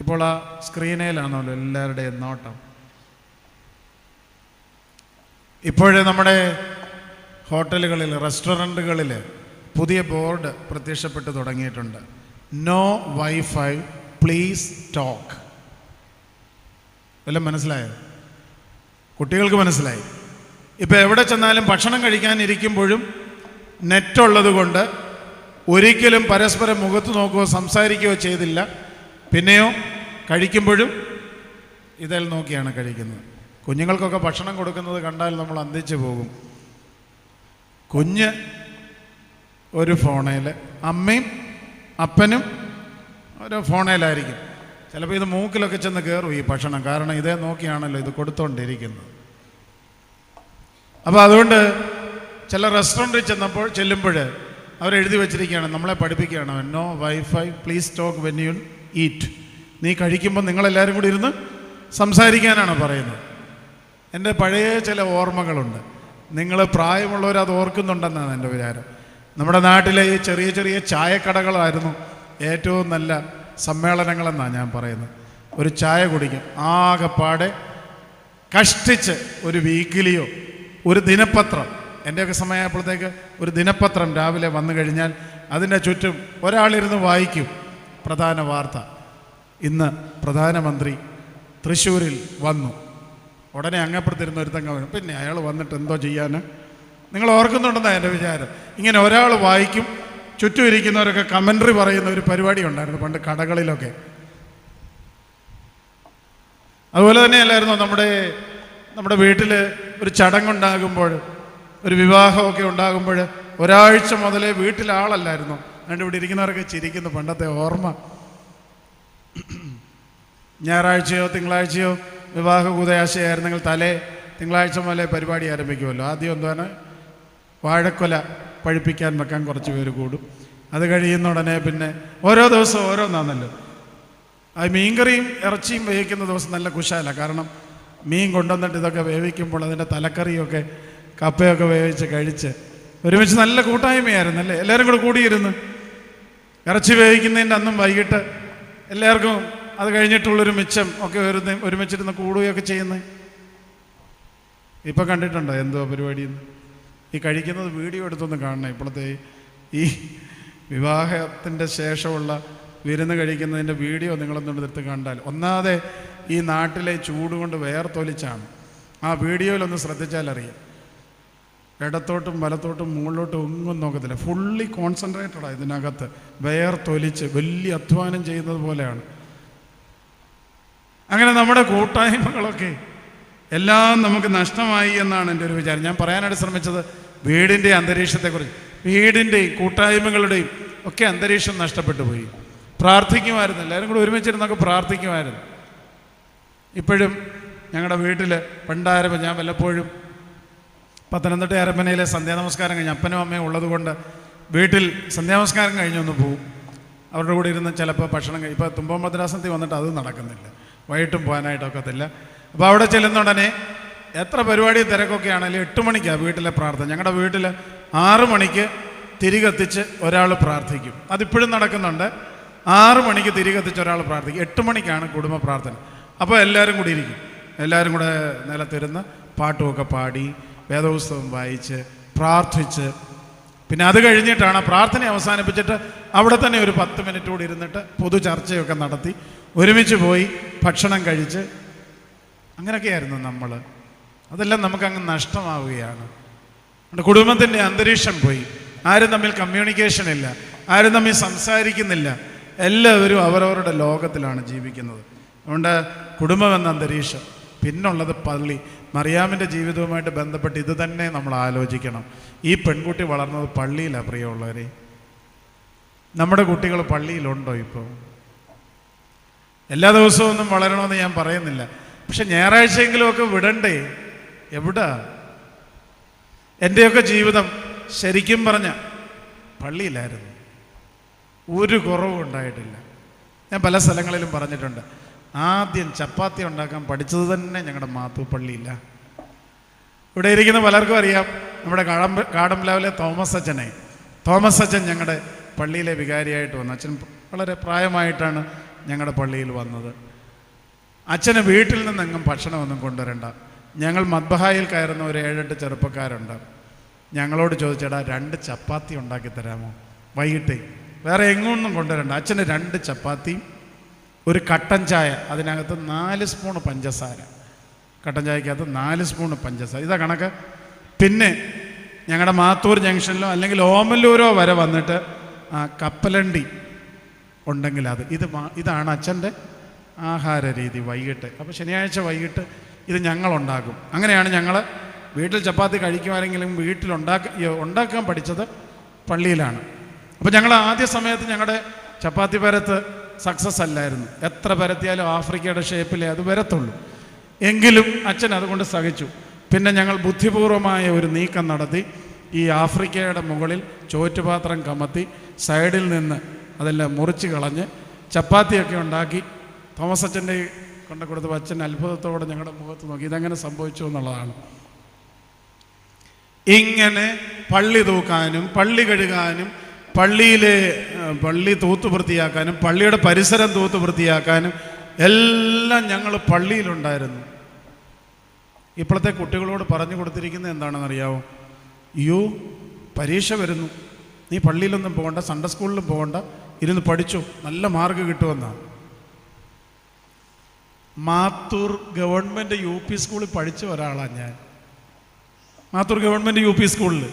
ഇപ്പോൾ ആ സ്ക്രീനിലാണല്ലോ എല്ലാവരുടെയും നോട്ടം. ഇപ്പോഴേ നമ്മുടെ ഹോട്ടലുകളിൽ, റെസ്റ്റോറൻറ്റുകളിൽ പുതിയ ബോർഡ് പ്രത്യക്ഷപ്പെട്ട് തുടങ്ങിയിട്ടുണ്ട്. No WiFi, please talk. എല്ലാം മനസ്സിലായോ? കുട്ടികൾക്ക് മനസ്സിലായി. ഇപ്പോൾ എവിടെ ചെന്നാലും ഭക്ഷണം കഴിക്കാനിരിക്കുമ്പോഴും നെറ്റുള്ളത് കൊണ്ട് ഒരിക്കലും പരസ്പരം മുഖത്ത് നോക്കുകയോ സംസാരിക്കുകയോ ചെയ്തില്ല. പിന്നെയോ കഴിക്കുമ്പോഴും ഇതിൽ നോക്കിയാണ് കഴിക്കുന്നത്. കുഞ്ഞുങ്ങൾക്കൊക്കെ ഭക്ഷണം കൊടുക്കുന്നത് കണ്ടാൽ നമ്മൾ അന്തിച്ചു പോകും. കുഞ്ഞ് ഒരു ഫോണേൽ, അമ്മയും അപ്പനും ഒരു ഫോണേലായിരിക്കും. ചിലപ്പോൾ ഇത് മൂക്കിലൊക്കെ ചെന്ന് കയറും ഈ ഭക്ഷണം. കാരണം ഇതേ നോക്കിയാണല്ലോ ഇത് കൊടുത്തുകൊണ്ടിരിക്കുന്നത്. അപ്പോൾ അതുകൊണ്ട് ചില റെസ്റ്റോറൻറ്റിൽ ചെല്ലുമ്പോൾ അവരെഴുതി വെച്ചിരിക്കുകയാണ്, നമ്മളെ പഠിപ്പിക്കുകയാണ്, no WiFi, please talk when you eat. നീ കഴിക്കുമ്പോൾ നിങ്ങളെല്ലാവരും കൂടി ഇരുന്ന് സംസാരിക്കാനാണ് പറയുന്നത്. എൻ്റെ പഴയ ചില ഓർമ്മകളുണ്ട്. നിങ്ങൾ പ്രായമുള്ളവർ അത് ഓർക്കുന്നുണ്ടെന്നാണ് എൻ്റെ വിചാരം. നമ്മുടെ നാട്ടിലെ ഈ ചെറിയ ചെറിയ ചായക്കടകളായിരുന്നു ഏറ്റവും നല്ല സമ്മേളനങ്ങളെന്നാണ് ഞാൻ പറയുന്നത്. ഒരു ചായ കുടിക്കും, ആകെപ്പാടെ കഷ്ടിച്ച് ഒരു വീക്കിലിയോ ഒരു ദിനപത്രം, എൻ്റെയൊക്കെ സമയമായപ്പോഴത്തേക്ക് ഒരു ദിനപത്രം രാവിലെ വന്നു കഴിഞ്ഞാൽ അതിൻ്റെ ചുറ്റും ഒരാളിരുന്ന് വായിക്കും പ്രധാന വാർത്ത. ഇന്ന് പ്രധാനമന്ത്രി തൃശ്ശൂരിൽ വന്നു. ഉടനെ അങ്ങപ്പുറത്തിരുന്ന് ഒരുത്തങ്ങ വരും. പിന്നെ അയാൾ വന്നിട്ട് എന്തോ ചെയ്യാൻ? നിങ്ങൾ ഓർക്കുന്നുണ്ടെന്നാണ് എൻ്റെ വിചാരം. ഇങ്ങനെ ഒരാൾ വായിക്കും, ചുറ്റും ഇരിക്കുന്നവരൊക്കെ കമൻട്രി പറയുന്ന ഒരു പരിപാടി ഉണ്ടായിരുന്നു പണ്ട് കടകളിലൊക്കെ. അതുപോലെ തന്നെയല്ലായിരുന്നു നമ്മുടെ വീട്ടിൽ ഒരു ചടങ്ങുണ്ടാകുമ്പോൾ, ഒരു വിവാഹമൊക്കെ ഉണ്ടാകുമ്പോൾ ഒരാഴ്ച മുതലേ വീട്ടിലാളല്ലായിരുന്നു. അതുകൊണ്ട് ഇവിടെ ഇരിക്കുന്നവരൊക്കെ ചിരിക്കുന്നു. പണ്ടത്തെ ഓർമ്മ. ഞായറാഴ്ചയോ തിങ്കളാഴ്ചയോ വിവാഹ കൂദയാശയായിരുന്നെങ്കിൽ തിങ്കളാഴ്ച മുതലേ പരിപാടി ആരംഭിക്കുമല്ലോ. ആദ്യം എന്താണ്, വാഴക്കൊല പഴുപ്പിക്കാൻ വെക്കാൻ കുറച്ച് പേര് കൂടും. അത് കഴിയുന്ന ഉടനെ പിന്നെ ഓരോ ദിവസവും ഓരോന്നാണല്ലോ. അത് മീൻകറിയും ഇറച്ചിയും വേവിക്കുന്ന ദിവസം നല്ല കുശാല. കാരണം മീൻ കൊണ്ടുവന്നിട്ട് ഇതൊക്കെ വേവിക്കുമ്പോൾ അതിൻ്റെ തലക്കറിയൊക്കെ കപ്പയൊക്കെ വേവിച്ച് കഴിച്ച് ഒരുമിച്ച് നല്ല കൂട്ടായ്മയായിരുന്നു അല്ലേ. എല്ലാവരും കൂടെ കൂടിയിരുന്നു. ഇറച്ചി വേവിക്കുന്നതിൻ്റെ അന്നും വൈകിട്ട് എല്ലാവർക്കും അത് കഴിഞ്ഞിട്ടുള്ളൊരു മിച്ചം ഒക്കെ ഒരുമിച്ചിരുന്ന് കൂടുകയൊക്കെ ചെയ്യുന്നത്. ഇപ്പം കണ്ടിട്ടുണ്ടോ എന്തോ പരിപാടിയെന്ന്? ഈ കഴിക്കുന്നത് വീഡിയോ എടുത്തൊന്ന് കാണണം. ഇപ്പോഴത്തെ ഈ വിവാഹത്തിൻ്റെ ശേഷമുള്ള വിരുന്ന് കഴിക്കുന്നതിൻ്റെ വീഡിയോ നിങ്ങളൊന്നും എടുത്ത് കണ്ടാൽ, ഒന്നാതെ ഈ നാട്ടിലെ ചൂട് കൊണ്ട് വേർത്തൊലിച്ചാണ്. ആ വീഡിയോയിലൊന്ന് ശ്രദ്ധിച്ചാലറിയാം. ഇടത്തോട്ടും വലത്തോട്ടും മുകളിലോട്ടും ഒന്നും നോക്കത്തില്ല. ഫുള്ളി കോൺസെൻട്രേറ്റഡാണ് ഇതിനകത്ത്. വേർത്തൊലിച്ച് വലിയ അധ്വാനം ചെയ്യുന്നത് പോലെയാണ്. അങ്ങനെ നമ്മുടെ കൂട്ടായ്മകളൊക്കെ എല്ലാം നമുക്ക് നഷ്ടമായി എന്നാണ് എൻ്റെ ഒരു വിചാരം. ഞാൻ പറയാനായിട്ട് ശ്രമിച്ചത് വീടിൻ്റെ അന്തരീക്ഷത്തെക്കുറിച്ച്. വീടിൻ്റെയും കൂട്ടായ്മകളുടെയും ഒക്കെ അന്തരീക്ഷം നഷ്ടപ്പെട്ടു പോയി. പ്രാർത്ഥിക്കുമായിരുന്നു, എല്ലാവരും കൂടെ ഒരുമിച്ചിരുന്നൊക്കെ പ്രാർത്ഥിക്കുമായിരുന്നു. ഇപ്പോഴും ഞങ്ങളുടെ വീട്ടിൽ പണ്ടാരമ്പോൾ ഞാൻ വല്ലപ്പോഴും പത്തനംതിട്ട അരമനയിലെ സന്ധ്യാനമസ്കാരം കഴിഞ്ഞ് അപ്പനും അമ്മയും ഉള്ളത് കൊണ്ട് വീട്ടിൽ സന്ധ്യാനമസ്കാരം കഴിഞ്ഞൊന്ന് പോവും. അവരുടെ കൂടെ ഇരുന്ന് ചിലപ്പോൾ ഭക്ഷണം ഇപ്പോൾ തുമ്പം ഭദ്രാസനത്തിൽ വന്നിട്ട് അത് നടക്കുന്നില്ല. വൈകിട്ടും പോകാനായിട്ടൊക്കത്തില്ല. അപ്പോൾ അവിടെ ചെല്ലുന്ന ഉടനെ എത്ര പരിപാടി തിരക്കൊക്കെ ആണെങ്കിലും 8 മണിക്കാണ് വീട്ടിലെ പ്രാർത്ഥന. ഞങ്ങളുടെ വീട്ടിൽ 6 മണിക്ക് തിരികത്തിച്ച് ഒരാൾ പ്രാർത്ഥിക്കും. അതിപ്പോഴും നടക്കുന്നുണ്ട്. 6 മണിക്ക് തിരികത്തിച്ച് ഒരാൾ പ്രാർത്ഥിക്കും. 8 മണിക്കാണ് കുടുംബ പ്രാർത്ഥന. അപ്പോൾ എല്ലാവരും കൂടി ഇരിക്കും. എല്ലാവരും കൂടെ നിലത്തിരുന്ന് പാട്ടുമൊക്കെ പാടി വേദപുസ്തകം വായിച്ച് പ്രാർത്ഥിച്ച്, പിന്നെ അത് കഴിഞ്ഞിട്ടാണ് പ്രാർത്ഥന അവസാനിപ്പിച്ചിട്ട് അവിടെ തന്നെ ഒരു 10 മിനിറ്റ് കൂടി ഇരുന്നിട്ട് പൊതു ചർച്ചയൊക്കെ നടത്തി ഒരുമിച്ച് പോയി ഭക്ഷണം കഴിച്ച്, അങ്ങനെയൊക്കെയായിരുന്നു നമ്മൾ. അതെല്ലാം നമുക്കങ്ങ് നഷ്ടമാവുകയാണ്. കുടുംബത്തിൻ്റെ അന്തരീക്ഷം പോയി. ആരും തമ്മിൽ കമ്മ്യൂണിക്കേഷൻ ഇല്ല, ആരും തമ്മിൽ സംസാരിക്കുന്നില്ല. എല്ലാവരും അവരവരുടെ ലോകത്തിലാണ് ജീവിക്കുന്നത്. അതുകൊണ്ട് കുടുംബം എന്ന അന്തരീക്ഷം. പിന്നുള്ളത് പള്ളി. മറിയാമിൻ്റെ ജീവിതവുമായിട്ട് ബന്ധപ്പെട്ട് ഇത് തന്നെ നമ്മൾ ആലോചിക്കണം. ഈ പെൺകുട്ടി വളർന്നത് പള്ളിയിലാണ് പ്രിയമുള്ളവരെ. നമ്മുടെ കുട്ടികൾ പള്ളിയിലുണ്ടോ ഇപ്പോൾ? എല്ലാ ദിവസവും ഒന്നും വളരണമെന്ന് ഞാൻ പറയുന്നില്ല, പക്ഷെ ഞായറാഴ്ചയെങ്കിലുമൊക്കെ വിടണ്ടേ? എവിടാ? എൻ്റെയൊക്കെ ജീവിതം ശരിക്കും പറഞ്ഞ പള്ളിയിലായിരുന്നു. ഒരു കുറവും ഉണ്ടായിട്ടില്ല. ഞാൻ പല സ്ഥലങ്ങളിലും പറഞ്ഞിട്ടുണ്ട്. ആദ്യം ചപ്പാത്തി ഉണ്ടാക്കാൻ പഠിച്ചത് തന്നെ ഞങ്ങളുടെ മാത്തൂ പള്ളിയില്ല. ഇവിടെ ഇരിക്കുന്ന പലർക്കും അറിയാം, നമ്മുടെ കാടംലാവിലെ തോമസ് അച്ഛൻ ഞങ്ങളുടെ പള്ളിയിലെ വികാരിയായിട്ട് വന്നു. അച്ഛൻ വളരെ പ്രായമായിട്ടാണ് ഞങ്ങളുടെ പള്ളിയിൽ വന്നത്. അച്ഛന് വീട്ടിൽ നിന്നെങ്ങും ഭക്ഷണമൊന്നും കൊണ്ടുവരണ്ട. ഞങ്ങൾ മദ്ബഹായിൽ കയറുന്ന ഒരു 7-8 ചെറുപ്പക്കാരുണ്ട്. ഞങ്ങളോട് ചോദിച്ചേടാ 2 ചപ്പാത്തി ഉണ്ടാക്കി തരാമോ വൈകിട്ട്? വേറെ എങ്ങൊന്നും കൊണ്ടുവരണ്ട. അച്ഛന് 2 ചപ്പാത്തിയും ഒരു കട്ടൻ ചായ, അതിനകത്ത് 4 സ്പൂൺ പഞ്ചസാര. കട്ടൻ ചായക്കകത്ത് 4 സ്പൂൺ പഞ്ചസാര, ഇതാ കണക്ക്. പിന്നെ ഞങ്ങളുടെ മാത്തൂർ ജംഗ്ഷനിലോ അല്ലെങ്കിൽ ഓമല്ലൂരോ വരെ വന്നിട്ട് കപ്പലണ്ടി ഉണ്ടെങ്കിൽ ഇതാണ് അച്ഛൻ്റെ ആഹാര രീതി വൈകിട്ട്. അപ്പോൾ ശനിയാഴ്ച വൈകിട്ട് ഇത് ഞങ്ങളുണ്ടാക്കും. അങ്ങനെയാണ് ഞങ്ങൾ വീട്ടിൽ ചപ്പാത്തി കഴിക്കുമാരെങ്കിലും ഉണ്ടാക്കാൻ പഠിച്ചത് പള്ളിയിലാണ്. അപ്പോൾ ഞങ്ങൾ ആദ്യ സമയത്ത് ഞങ്ങളുടെ ചപ്പാത്തി പരത്ത് സക്സസ് അല്ലായിരുന്നു. എത്ര പരത്തിയാലും ആഫ്രിക്കയുടെ ഷേപ്പിലേ അത് വരത്തുള്ളൂ. എങ്കിലും അച്ഛൻ അതുകൊണ്ട് സഹിച്ചു. പിന്നെ ഞങ്ങൾ ബുദ്ധിപൂർവമായ ഒരു നീക്കം നടത്തി. ഈ ആഫ്രിക്കയുടെ മുകളിൽ ചോറ്റുപാത്രം കമത്തി സൈഡിൽ നിന്ന് അതെല്ലാം മുറിച്ച് കളഞ്ഞ് ചപ്പാത്തിയൊക്കെ ഉണ്ടാക്കി തോമസ് അച്ഛൻ്റെ കൊണ്ട് കൊടുത്തപ്പോൾ അച്ഛൻ അത്ഭുതത്തോടെ ഞങ്ങളുടെ മുഖത്ത് നോക്കി, ഇതെങ്ങനെ സംഭവിച്ചു എന്നുള്ളതാണ്. ഇങ്ങനെ പള്ളി തൂക്കാനും പള്ളി കഴുകാനും പള്ളി തൂത്ത് വൃത്തിയാക്കാനും പള്ളിയുടെ പരിസരം തൂത്ത് വൃത്തിയാക്കാനും എല്ലാം ഞങ്ങൾ പള്ളിയിലുണ്ടായിരുന്നു. ഇപ്പോഴത്തെ കുട്ടികളോട് പറഞ്ഞു കൊടുത്തിരിക്കുന്നത് എന്താണെന്നറിയാമോ? അയ്യോ പരീക്ഷ വരുന്നു, നീ പള്ളിയിലൊന്നും പോകണ്ട, സൺഡേ സ്കൂളിലും പോകണ്ട, ഇരുന്ന് പഠിച്ചു, നല്ല മാർക്ക് കിട്ടുമെന്നാണ്. മാത്തൂർ ഗവൺമെൻറ് UP സ്കൂളിൽ പഠിച്ച ഒരാളാണ് ഞാൻ. മാത്തൂർ ഗവൺമെൻറ് UP സ്കൂളിൽ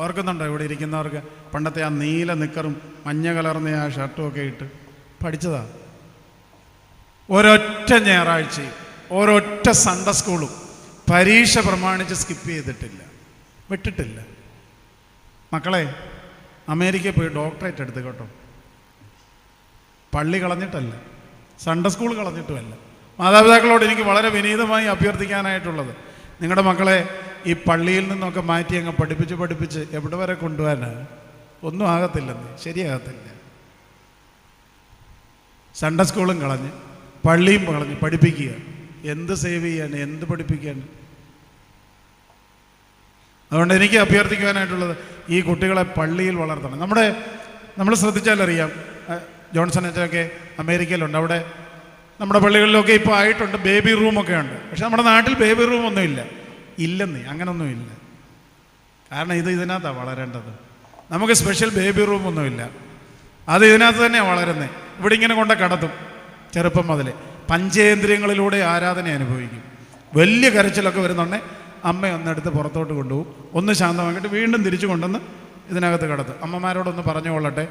ഓർക്കുന്നുണ്ടോ ഇവിടെ ഇരിക്കുന്നവർക്ക്? പണ്ടത്തെ ആ നീല നിക്കറും മഞ്ഞ കലർന്ന ആ ഷർട്ടും ഒക്കെ ഇട്ട് പഠിച്ചതാ. ഒരൊറ്റ ഞായറാഴ്ചയും ഒരൊറ്റ സൺഡേ സ്കൂളും പരീക്ഷ പ്രമാണിച്ച് സ്കിപ്പ് ചെയ്തിട്ടില്ല, വിട്ടിട്ടില്ല. മക്കളെ, അമേരിക്കയിൽ പോയി ഡോക്ടറേറ്റ് എടുത്ത് കേട്ടോ. പള്ളി കളഞ്ഞിട്ടല്ല, സൺഡേ സ്കൂൾ കളഞ്ഞിട്ടുമല്ല. മാതാപിതാക്കളോട് എനിക്ക് വളരെ വിനീതമായി അഭ്യർത്ഥിക്കാനായിട്ടുള്ളത്, നിങ്ങളുടെ മക്കളെ ഈ പള്ളിയിൽ നിന്നൊക്കെ മാറ്റി അങ്ങ് പഠിപ്പിച്ച് എവിടെ വരെ കൊണ്ടുപോകാനാണ്? ഒന്നും ആകത്തില്ലെന്ന്, ശരിയാകത്തില്ല. സൺഡേ സ്കൂളും കളഞ്ഞ് പള്ളിയും കളഞ്ഞ് പഠിപ്പിക്കുക. എന്ത് സേവ് ചെയ്യാണ്, എന്ത് പഠിപ്പിക്കാണ്? അതുകൊണ്ട് എനിക്ക് അഭ്യർത്ഥിക്കുവാനായിട്ടുള്ളത്, ഈ കുട്ടികളെ പള്ളിയിൽ വളർത്തണം. നമ്മൾ ശ്രദ്ധിച്ചാലറിയാം, ജോൺസൺ അച്ഛനൊക്കെ അമേരിക്കയിലുണ്ട്. അവിടെ നമ്മുടെ പള്ളികളിലൊക്കെ ഇപ്പോൾ ആയിട്ടുണ്ട്, ബേബി റൂമൊക്കെ ഉണ്ട്. പക്ഷെ നമ്മുടെ നാട്ടിൽ ബേബി റൂമൊന്നും ഇല്ലെന്നേ, അങ്ങനൊന്നും ഇല്ല. കാരണം ഇതിനകത്താണ് വളരേണ്ടത്. നമുക്ക് സ്പെഷ്യൽ ബേബി റൂമൊന്നുമില്ല, അത് ഇതിനകത്ത് തന്നെയാണ് വളരുന്നത്. ഇവിടെ ഇങ്ങനെ കൊണ്ട് കടത്തും. ചെറുപ്പം മുതലേ പഞ്ചേന്ദ്രിയങ്ങളിലൂടെ ആരാധന അനുഭവിക്കും. വലിയ കരച്ചിലൊക്കെ വരുന്നുണ്ടെങ്കിൽ അമ്മ ഒന്നെടുത്ത് പുറത്തോട്ട് കൊണ്ടുപോകും, ഒന്ന് ശാന്തമാക്കിയിട്ട് വീണ്ടും തിരിച്ചു കൊണ്ടുവന്ന് ഇതിനകത്ത് കടത്തും. അമ്മമാരോടൊന്ന് പറഞ്ഞുകൊള്ളട്ടെ,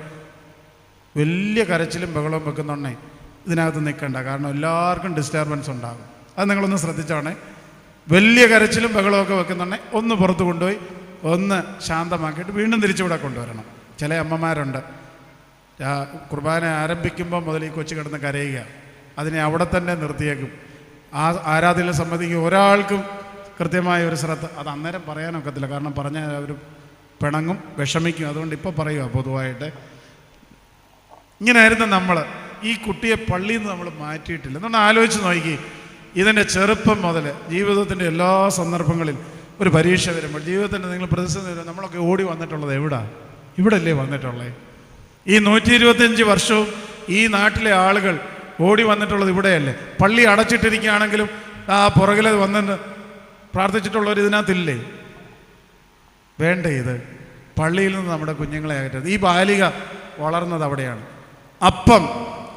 വലിയ കരച്ചിലും ബഹളവും വെക്കുന്നുണ്ടേ ഇതിനകത്ത് നിൽക്കണ്ട, കാരണം എല്ലാവർക്കും ഡിസ്റ്റർബൻസ് ഉണ്ടാകും. അത് നിങ്ങളൊന്ന് ശ്രദ്ധിച്ചോണേ. വലിയ കരച്ചിലും ബഹളമൊക്കെ വെക്കുന്നുണ്ടെങ്കിൽ ഒന്ന് പുറത്ത് കൊണ്ടുപോയി ഒന്ന് ശാന്തമാക്കിയിട്ട് വീണ്ടും തിരിച്ചുകൂടെ കൊണ്ടുവരണം. ചില അമ്മമാരുണ്ട്, കുർബാന ആരംഭിക്കുമ്പോൾ മുതൽ ഈ കൊച്ചു കിടന്ന് കരയുക, അതിനെ അവിടെ തന്നെ നിർത്തിയേക്കും. ആ ആരാധനയിൽ സംബന്ധിക്കും ഒരാൾക്കും കൃത്യമായ ഒരു ശ്രദ്ധ അത് അന്നേരം പറയാനൊക്കത്തില്ല, കാരണം പറഞ്ഞാൽ അവർ പിണങ്ങും, വിഷമിക്കും. അതുകൊണ്ട് ഇപ്പോൾ പറയുക പൊതുവായിട്ട്. ഇങ്ങനെയായിരുന്നു നമ്മൾ. ഈ കുട്ടിയെ പള്ളിയിൽ നിന്ന് നമ്മൾ മാറ്റിയിട്ടില്ല. എന്നൊന്ന് ആലോചിച്ച് നോക്കി. ഇതിൻ്റെ ചെറുപ്പം മുതൽ ജീവിതത്തിൻ്റെ എല്ലാ സന്ദർഭങ്ങളിൽ ഒരു പരീക്ഷ വരുമ്പോൾ, ജീവിതത്തിൻ്റെ നിങ്ങൾ പ്രതിസന്ധി വരുമ്പോൾ നമ്മളൊക്കെ ഓടി വന്നിട്ടുള്ളത് എവിടാ? ഇവിടെ അല്ലേ വന്നിട്ടുള്ളത്? ഈ 125 വർഷവും ഈ നാട്ടിലെ ആളുകൾ ഓടി വന്നിട്ടുള്ളത് ഇവിടെയല്ലേ? പള്ളി അടച്ചിട്ടിരിക്കുകയാണെങ്കിലും ആ പുറകിൽ വന്നിട്ട് പ്രാർത്ഥിച്ചിട്ടുള്ളവർ ഇതിനകത്തില്ലേ? വേണ്ടേ ഇത്? പള്ളിയിൽ നിന്ന് നമ്മുടെ കുഞ്ഞുങ്ങളെ അകറ്റരുത്. ഈ ബാലിക വളർന്നത് അവിടെയാണ്. അപ്പം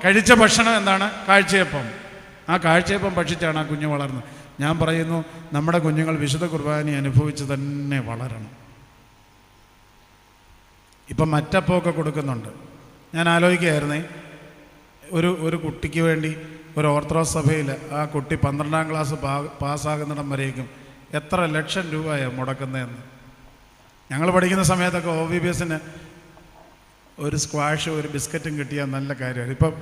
കഴിച്ച ഭക്ഷണം എന്താണ്? കാഴ്ചയപ്പം. ആ കാഴ്ചയപ്പം ഭക്ഷിച്ചാണ് ആ കുഞ്ഞ് വളർന്നത്. ഞാൻ പറയുന്നു, നമ്മുടെ കുഞ്ഞുങ്ങൾ വിശുദ്ധ കുർബാന അനുഭവിച്ച് തന്നെ വളരണം. ഇപ്പം മറ്റപ്പമൊക്കെ കൊടുക്കുന്നുണ്ട്. ഞാൻ ആലോചിക്കുകയായിരുന്നേ, ഒരു കുട്ടിക്ക് വേണ്ടി ഒരു ഓർത്തഡോക്സ് സഭയിൽ ആ കുട്ടി 12ാം ക്ലാസ് പാസ്സാകുന്നിടം വരേക്കും എത്ര ലക്ഷം രൂപയാണ് മുടക്കുന്നതെന്ന്. ഞങ്ങൾ പഠിക്കുന്ന സമയത്തൊക്കെ OVBSന് ഒരു സ്ക്വാഷും ഒരു ബിസ്ക്കറ്റും കിട്ടിയാൽ നല്ല കാര്യമാണ്. ഇപ്പം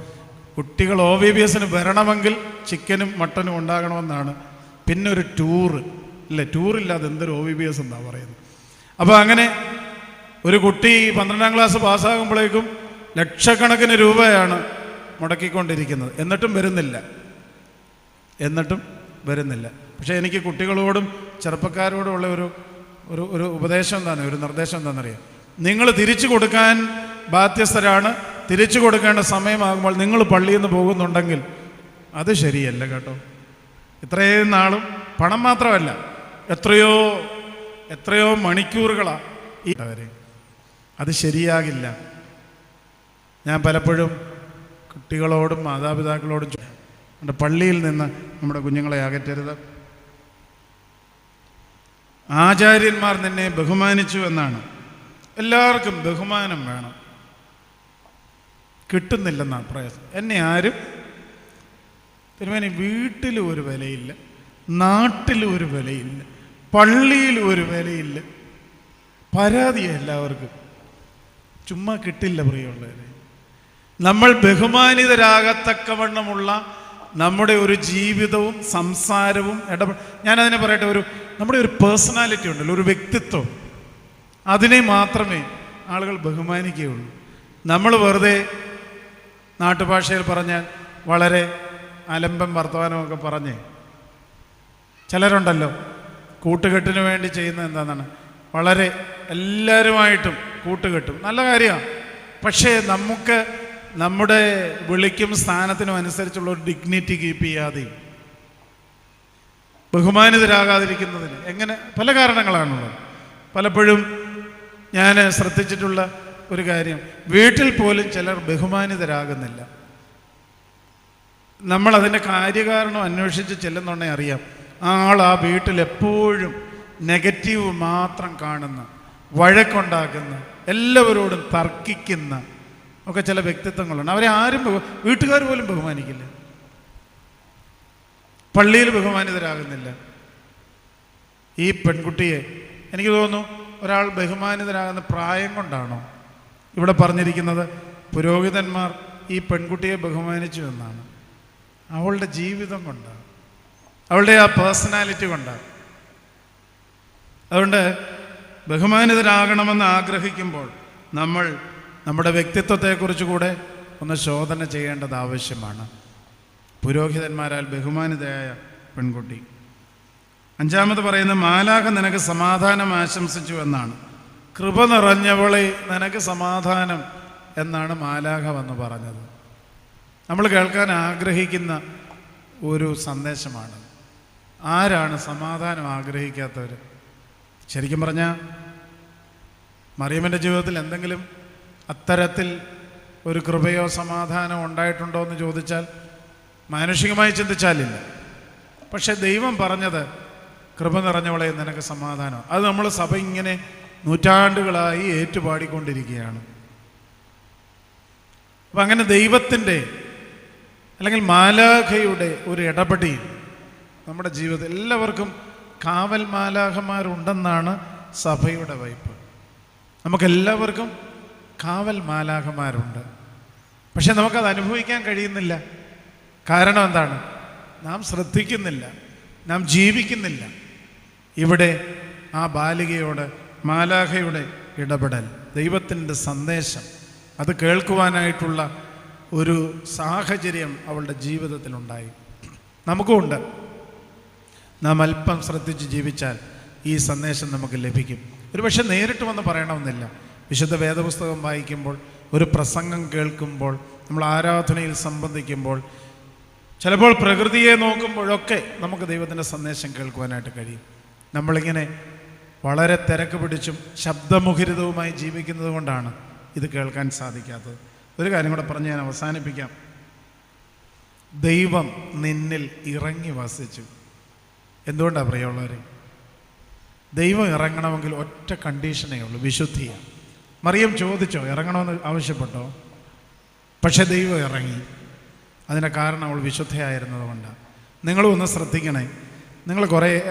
കുട്ടികൾ OVBSന് വരണമെങ്കിൽ ചിക്കനും മട്ടനും ഉണ്ടാകണമെന്നാണ്. പിന്നെ ഒരു ടൂറ് ഇല്ലേ? ടൂറില്ലാതെ എന്തൊരു OVBS എന്നാണ് പറയുന്നത്. അപ്പോൾ അങ്ങനെ ഒരു കുട്ടി 12ാം ക്ലാസ് പാസ്സാകുമ്പോഴേക്കും ലക്ഷക്കണക്കിന് രൂപയാണ് മുടക്കിക്കൊണ്ടിരിക്കുന്നത്. എന്നിട്ടും വരുന്നില്ല. പക്ഷേ എനിക്ക് കുട്ടികളോടും ചെറുപ്പക്കാരോടുമുള്ള ഒരു ഉപദേശം എന്താണ്, ഒരു നിർദ്ദേശം എന്താണെന്നറിയാം? നിങ്ങൾ തിരിച്ചു കൊടുക്കാൻ ബാധ്യസ്ഥരാണ്. തിരിച്ചു കൊടുക്കേണ്ട സമയമാകുമ്പോൾ നിങ്ങൾ പള്ളിയിൽ നിന്ന് പോകുന്നുണ്ടെങ്കിൽ അത് ശരിയല്ല കേട്ടോ. ഇത്രയും നാളും പണം മാത്രമല്ല, എത്രയോ മണിക്കൂറുകളാണ് ഈ അവരെ. അത് ശരിയാകില്ല. ഞാൻ പലപ്പോഴും കുട്ടികളോടും മാതാപിതാക്കളോടും നമ്മുടെ പള്ളിയിൽ നിന്ന് നമ്മുടെ കുഞ്ഞുങ്ങളെ അകറ്റരുത്. ആചാര്യന്മാർ നിന്നെ ബഹുമാനിച്ചു എന്നാണ്. എല്ലാവർക്കും ബഹുമാനം വേണം. കിട്ടുന്നില്ലെന്നാണ് പ്രയാസം. എന്നെ ആരും തിരുമേനി വീട്ടിലും ഒരു വിലയില്ല, നാട്ടിലും ഒരു വിലയില്ല, പള്ളിയിലും ഒരു വിലയില്ല. പരാതിയാണ് എല്ലാവർക്കും. ചുമ്മാ കിട്ടില്ല പ്രിയമുള്ളവരെ. നമ്മൾ ബഹുമാനിതരാകത്തക്കവണ്ണമുള്ള നമ്മുടെ ഒരു ജീവിതവും സംസാരവും ഞാനതിനെ പറയട്ടെ, നമ്മുടെ ഒരു പേഴ്സണാലിറ്റി ഉണ്ടല്ലോ, ഒരു വ്യക്തിത്വം, അതിനെ മാത്രമേ ആളുകൾ ബഹുമാനിക്കുകയുള്ളൂ. നമ്മൾ വെറുതെ നാട്ടുഭാഷയിൽ പറഞ്ഞാൽ വളരെ അലമ്പം വർത്തമാനമൊക്കെ പറഞ്ഞ് ചിലരുണ്ടല്ലോ കൂട്ടുകെട്ടിന് വേണ്ടി ചെയ്യുന്ന എന്താണെന്നാണ്, വളരെ എല്ലാവരുമായിട്ടും കൂട്ടുകെട്ടും. നല്ല കാര്യമാണ്. പക്ഷേ നമുക്ക് നമ്മുടെ വിളിക്കും സ്ഥാനത്തിനും അനുസരിച്ചുള്ള ഒരു ഡിഗ്നിറ്റി കീപ്പ് ചെയ്യാതെയും ബഹുമാനിതരാകാതിരിക്കുന്നതിന് എങ്ങനെ പല കാരണങ്ങളാണുള്ളത്. പലപ്പോഴും ഞാൻ ശ്രദ്ധിച്ചിട്ടുള്ള ഒരു കാര്യം, വീട്ടിൽ പോലും ചിലർ ബഹുമാനിതരാകുന്നില്ല. നമ്മളതിൻ്റെ കാര്യകാരണം അന്വേഷിച്ച് ചെല്ലുന്നുണ്ടെങ്കിൽ അറിയാം, ആ വീട്ടിൽ എപ്പോഴും നെഗറ്റീവ് മാത്രം കാണുന്ന, വഴക്കുണ്ടാക്കുന്ന, എല്ലാവരോടും തർക്കിക്കുന്ന ഒക്കെ ചില വ്യക്തിത്വങ്ങളുണ്ട്. അവരെ ആരും വീട്ടുകാർ പോലും ബഹുമാനിക്കില്ല, പള്ളിയിൽ ബഹുമാനിതരാകുന്നില്ല. ഈ പെൺകുട്ടിയെ എനിക്ക് തോന്നുന്നു ഒരാൾ ബഹുമാനിതരാകുന്ന പ്രായം കൊണ്ടാണോ ഇവിടെ പറഞ്ഞിരിക്കുന്നത്? പുരോഹിതന്മാർ ഈ പെൺകുട്ടിയെ ബഹുമാനിച്ചു എന്നാണ്. അവളുടെ ജീവിതം കൊണ്ടാണ്, അവളുടെ ആ പേഴ്സണാലിറ്റി കൊണ്ടാണ്. അതുകൊണ്ട് ബഹുമാനിതരാകണമെന്ന് ആഗ്രഹിക്കുമ്പോൾ നമ്മൾ നമ്മുടെ വ്യക്തിത്വത്തെക്കുറിച്ച് കൂടെ ഒന്ന് ശോധന ചെയ്യേണ്ടത് ആവശ്യമാണ്. പുരോഹിതന്മാരാൽ ബഹുമാനിതയായ പെൺകുട്ടി. 5ാമത് പറയുന്നത്, മാലാഖ നിനക്ക് സമാധാനം ആശംസിച്ചു എന്നാണ്. കൃപ നിറഞ്ഞവളെ നിനക്ക് സമാധാനം എന്നാണ് മാലാഖ വന്ന് പറഞ്ഞത്. നമ്മൾ കേൾക്കാൻ ആഗ്രഹിക്കുന്ന ഒരു സന്ദേശമാണ്. ആരാണ് സമാധാനം ആഗ്രഹിക്കാത്തവർ? ശരിക്കും പറഞ്ഞാൽ മറിയമ്മിൻ്റെ ജീവിതത്തിൽ എന്തെങ്കിലും അത്തരത്തിൽ ഒരു കൃപയോ സമാധാനമോ ഉണ്ടായിട്ടുണ്ടോ എന്ന് ചോദിച്ചാൽ മാനുഷികമായി ചിന്തിച്ചാലില്ല. പക്ഷെ ദൈവം പറഞ്ഞത് കൃപ നിറഞ്ഞവളെ നിനക്ക് സമാധാനം. അത് നമ്മൾ സഭ ഇങ്ങനെ നൂറ്റാണ്ടുകളായി ഏറ്റുപാടിക്കൊണ്ടിരിക്കുകയാണ്. അപ്പം അങ്ങനെ ദൈവത്തിൻ്റെ അല്ലെങ്കിൽ മാലാഖയുടെ ഒരു ഇടപെടൽ നമ്മുടെ ജീവിതത്തിൽ എല്ലാവർക്കും കാവൽ മാലാഖമാരുണ്ടെന്നാണ് സഭയുടെ വയ്പ്. നമുക്കെല്ലാവർക്കും കാവൽ മാലാഖമാരുണ്ട്. പക്ഷെ നമുക്കത് അനുഭവിക്കാൻ കഴിയുന്നില്ല. കാരണം എന്താണ്? നാം ശ്രദ്ധിക്കുന്നില്ല, നാം ജീവിക്കുന്നില്ല. ഇവിടെ ആ ബാലികയോട് മാലാഖയുടെ ഇടപെടൽ, ദൈവത്തിൻ്റെ സന്ദേശം, അത് കേൾക്കുവാനായിട്ടുള്ള ഒരു സാഹചര്യം അവളുടെ ജീവിതത്തിലുണ്ടായി. നമുക്കുമുണ്ട്. നാം അല്പം ശ്രദ്ധിച്ച് ജീവിച്ചാൽ ഈ സന്ദേശം നമുക്ക് ലഭിക്കും. ഒരുപക്ഷെ നേരിട്ട് വന്ന് പറയണമെന്നില്ല. വിശുദ്ധ വേദപുസ്തകം വായിക്കുമ്പോൾ, ഒരു പ്രസംഗം കേൾക്കുമ്പോൾ, നമ്മൾ ആരാധനയിൽ സംബന്ധിക്കുമ്പോൾ, ചിലപ്പോൾ പ്രകൃതിയെ നോക്കുമ്പോഴൊക്കെ നമുക്ക് ദൈവത്തിൻ്റെ സന്ദേശം കേൾക്കുവാനായിട്ട് കഴിയും. നമ്മളിങ്ങനെ വളരെ തിരക്ക് പിടിച്ചും ശബ്ദമുഖരിതവുമായി ജീവിക്കുന്നത് കൊണ്ടാണ് ഇത് കേൾക്കാൻ സാധിക്കാത്തത്. ഒരു കാര്യം കൂടെ പറഞ്ഞ് ഞാൻ അവസാനിപ്പിക്കാം. ദൈവം നിന്നിൽ ഇറങ്ങി വസിച്ചു. എന്തുകൊണ്ടാണ് പ്രിയമുള്ളവർ? ദൈവം ഇറങ്ങണമെങ്കിൽ ഒറ്റ കണ്ടീഷനേ ഉള്ളൂ, വിശുദ്ധിയാണ്. മറിയം ചോദിച്ചോ, ഇറങ്ങണമെന്ന് ആവശ്യപ്പെട്ടോ? പക്ഷെ ദൈവം ഇറങ്ങി. അതിൻ്റെ കാരണം അവൾ വിശുദ്ധയായിരുന്നത് കൊണ്ടാണ്. നിങ്ങളും ഒന്ന് ശ്രദ്ധിക്കണേ. നിങ്ങൾ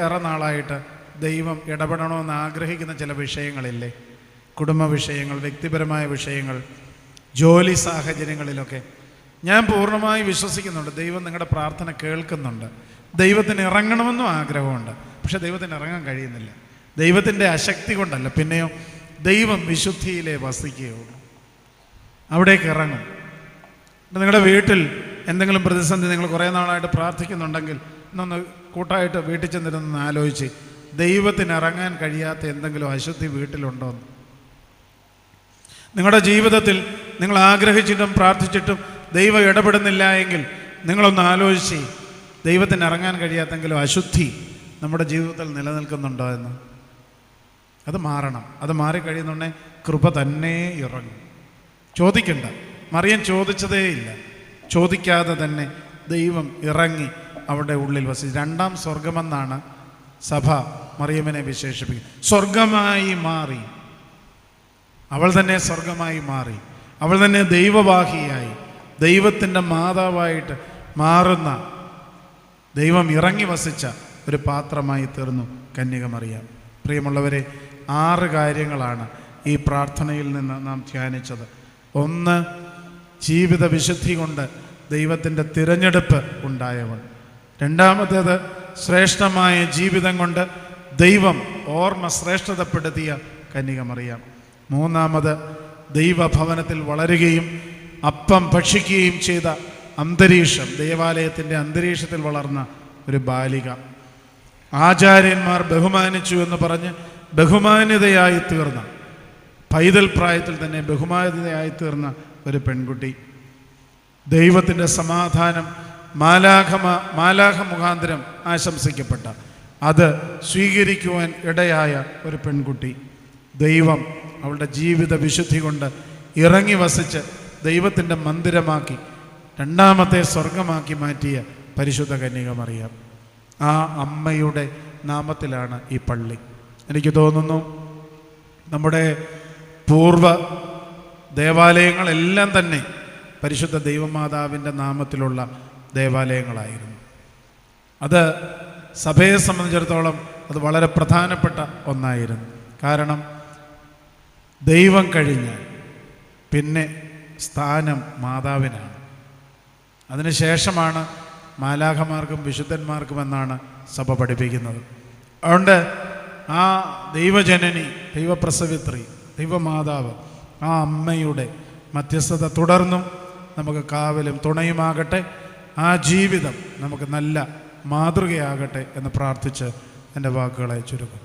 ഏറെ നാളായിട്ട് ദൈവം ഇടപെടണമെന്ന് ആഗ്രഹിക്കുന്ന ചില വിഷയങ്ങളില്ലേ? കുടുംബ വിഷയങ്ങൾ, വ്യക്തിപരമായ വിഷയങ്ങൾ, ജോലി സാഹചര്യങ്ങളിലൊക്കെ ഞാൻ പൂർണ്ണമായി വിശ്വസിക്കുന്നുണ്ട് ദൈവം നിങ്ങളുടെ പ്രാർത്ഥന കേൾക്കുന്നുണ്ട്. ദൈവത്തിന് ഇറങ്ങണമെന്നും ആഗ്രഹമുണ്ട്. പക്ഷെ ദൈവത്തിന് ഇറങ്ങാൻ കഴിയുന്നില്ല. ദൈവത്തിൻ്റെ അശക്തി കൊണ്ടല്ല, പിന്നെയോ ദൈവം വിശുദ്ധിയിലേ വസിക്കുകയുള്ളൂ. അവിടേക്ക് ഇറങ്ങും. നിങ്ങളുടെ വീട്ടിൽ എന്തെങ്കിലും പ്രതിസന്ധി നിങ്ങൾ കുറേ നാളായിട്ട് പ്രാർത്ഥിക്കുന്നുണ്ടെങ്കിൽ ഇന്നൊന്ന് കൂട്ടായിട്ട് വീട്ടിൽ ചെന്നിരുന്ന് ആലോചിച്ച് ദൈവത്തിന് ഇറങ്ങാൻ കഴിയാത്ത എന്തെങ്കിലും അശുദ്ധി വീട്ടിലുണ്ടോ എന്ന്. നിങ്ങളുടെ ജീവിതത്തിൽ നിങ്ങൾ ആഗ്രഹിച്ചിട്ടും പ്രാർത്ഥിച്ചിട്ടും ദൈവം ഇടപെടുന്നില്ല എങ്കിൽ നിങ്ങളൊന്ന് ആലോചിച്ച് ദൈവത്തിന് ഇറങ്ങാൻ കഴിയാത്തെങ്കിലും അശുദ്ധി നമ്മുടെ ജീവിതത്തിൽ നിലനിൽക്കുന്നുണ്ടോ എന്ന്. അത് മാറണം. അത് മാറിക്കഴിയുന്നുണ്ടെങ്കിൽ കൃപ തന്നെ ഇറങ്ങും. ചോദിക്കണ്ട. മറിയം ചോദിച്ചതേയില്ല. ചോദിക്കാതെ തന്നെ ദൈവം ഇറങ്ങി അവിടെ ഉള്ളിൽ വസിച്ചു. രണ്ടാം സ്വർഗമെന്നാണ് സഭ മറിയമിനെ വിശേഷിപ്പിക്കുന്നത്. സ്വർഗമായി മാറി. അവൾ തന്നെ സ്വർഗമായി മാറി. അവൾ തന്നെ ദൈവവാഹിയായി, ദൈവത്തിൻ്റെ മാതാവായിട്ട് മാറുന്ന, ദൈവം ഇറങ്ങി വസിച്ച ഒരു പാത്രമായി തീർന്നു കന്യക മറിയം. പ്രിയമുള്ളവരെ, 6 കാര്യങ്ങളാണ് ഈ പ്രാർത്ഥനയിൽ നിന്ന് നാം ധ്യാനിച്ചത്. 1, ജീവിത വിശുദ്ധി കൊണ്ട് ദൈവത്തിൻ്റെ തിരഞ്ഞെടുപ്പ് ഉണ്ടായവൾ. 2, ശ്രേഷ്ഠമായ ജീവിതം കൊണ്ട് ദൈവം ഓർമ്മ ശ്രേഷ്ഠതപ്പെടുത്തിയ കന്യക മറിയം. 3, ദൈവഭവനത്തിൽ വളരുകയും അപ്പം ഭക്ഷിക്കുകയും ചെയ്ത അന്തരീക്ഷം, ദേവാലയത്തിൻ്റെ അന്തരീക്ഷത്തിൽ വളർന്ന ഒരു ബാലിക. ആചാര്യന്മാർ ബഹുമാനിച്ചു എന്ന് പറഞ്ഞ് ബഹുമാന്യതയായി തീർന്ന, പൈതൽ പ്രായത്തിൽ തന്നെ ബഹുമാന്യതയായി തീർന്ന ഒരു പെൺകുട്ടി. ദൈവത്തിൻ്റെ സമാധാനം മാലാഖ മുഖാന്തരം ആശംസിക്കപ്പെട്ട, അത് സ്വീകരിക്കുവാൻ ഇടയായ ഒരു പെൺകുട്ടി. ദൈവം അവളുടെ ജീവിത വിശുദ്ധി കൊണ്ട് ഇറങ്ങി വസിച്ച് ദൈവത്തിൻ്റെ മന്ദിരമാക്കി, 2ാമത്തെ സ്വർഗമാക്കി മാറ്റിയ പരിശുദ്ധ കന്യക മറിയം. ആ അമ്മയുടെ നാമത്തിലാണ് ഈ പള്ളി. എനിക്ക് തോന്നുന്നു നമ്മുടെ പൂർവ്വ ദേവാലയങ്ങളെല്ലാം തന്നെ പരിശുദ്ധ ദൈവമാതാവിൻ്റെ നാമത്തിലുള്ള ദേവാലയങ്ങളായിരുന്നു. അത് സഭയെ സംബന്ധിച്ചിടത്തോളം അത് വളരെ പ്രധാനപ്പെട്ട ഒന്നായിരുന്നു. കാരണം ദൈവം കഴിഞ്ഞാൽ പിന്നെ സ്ഥാനം മാതാവിനാണ്. അതിനുശേഷമാണ് മാലാഖമാർക്കും വിശുദ്ധന്മാർക്കും എന്നാണ് സഭ പഠിപ്പിക്കുന്നത്. അതുകൊണ്ട് ആ ദൈവജനനി, ദൈവപ്രസവിത്രി, ദൈവമാതാവ്, ആ അമ്മയുടെ മധ്യസ്ഥത തുടർന്നും നമുക്ക് കാവലും തുണയുമാകട്ടെ. ആ ജീവിതം നമുക്ക് നല്ല മാതൃകയാകട്ടെ എന്ന് പ്രാർത്ഥിച്ച് എൻ്റെ വാക്കുകളെ ചുരുക്കും.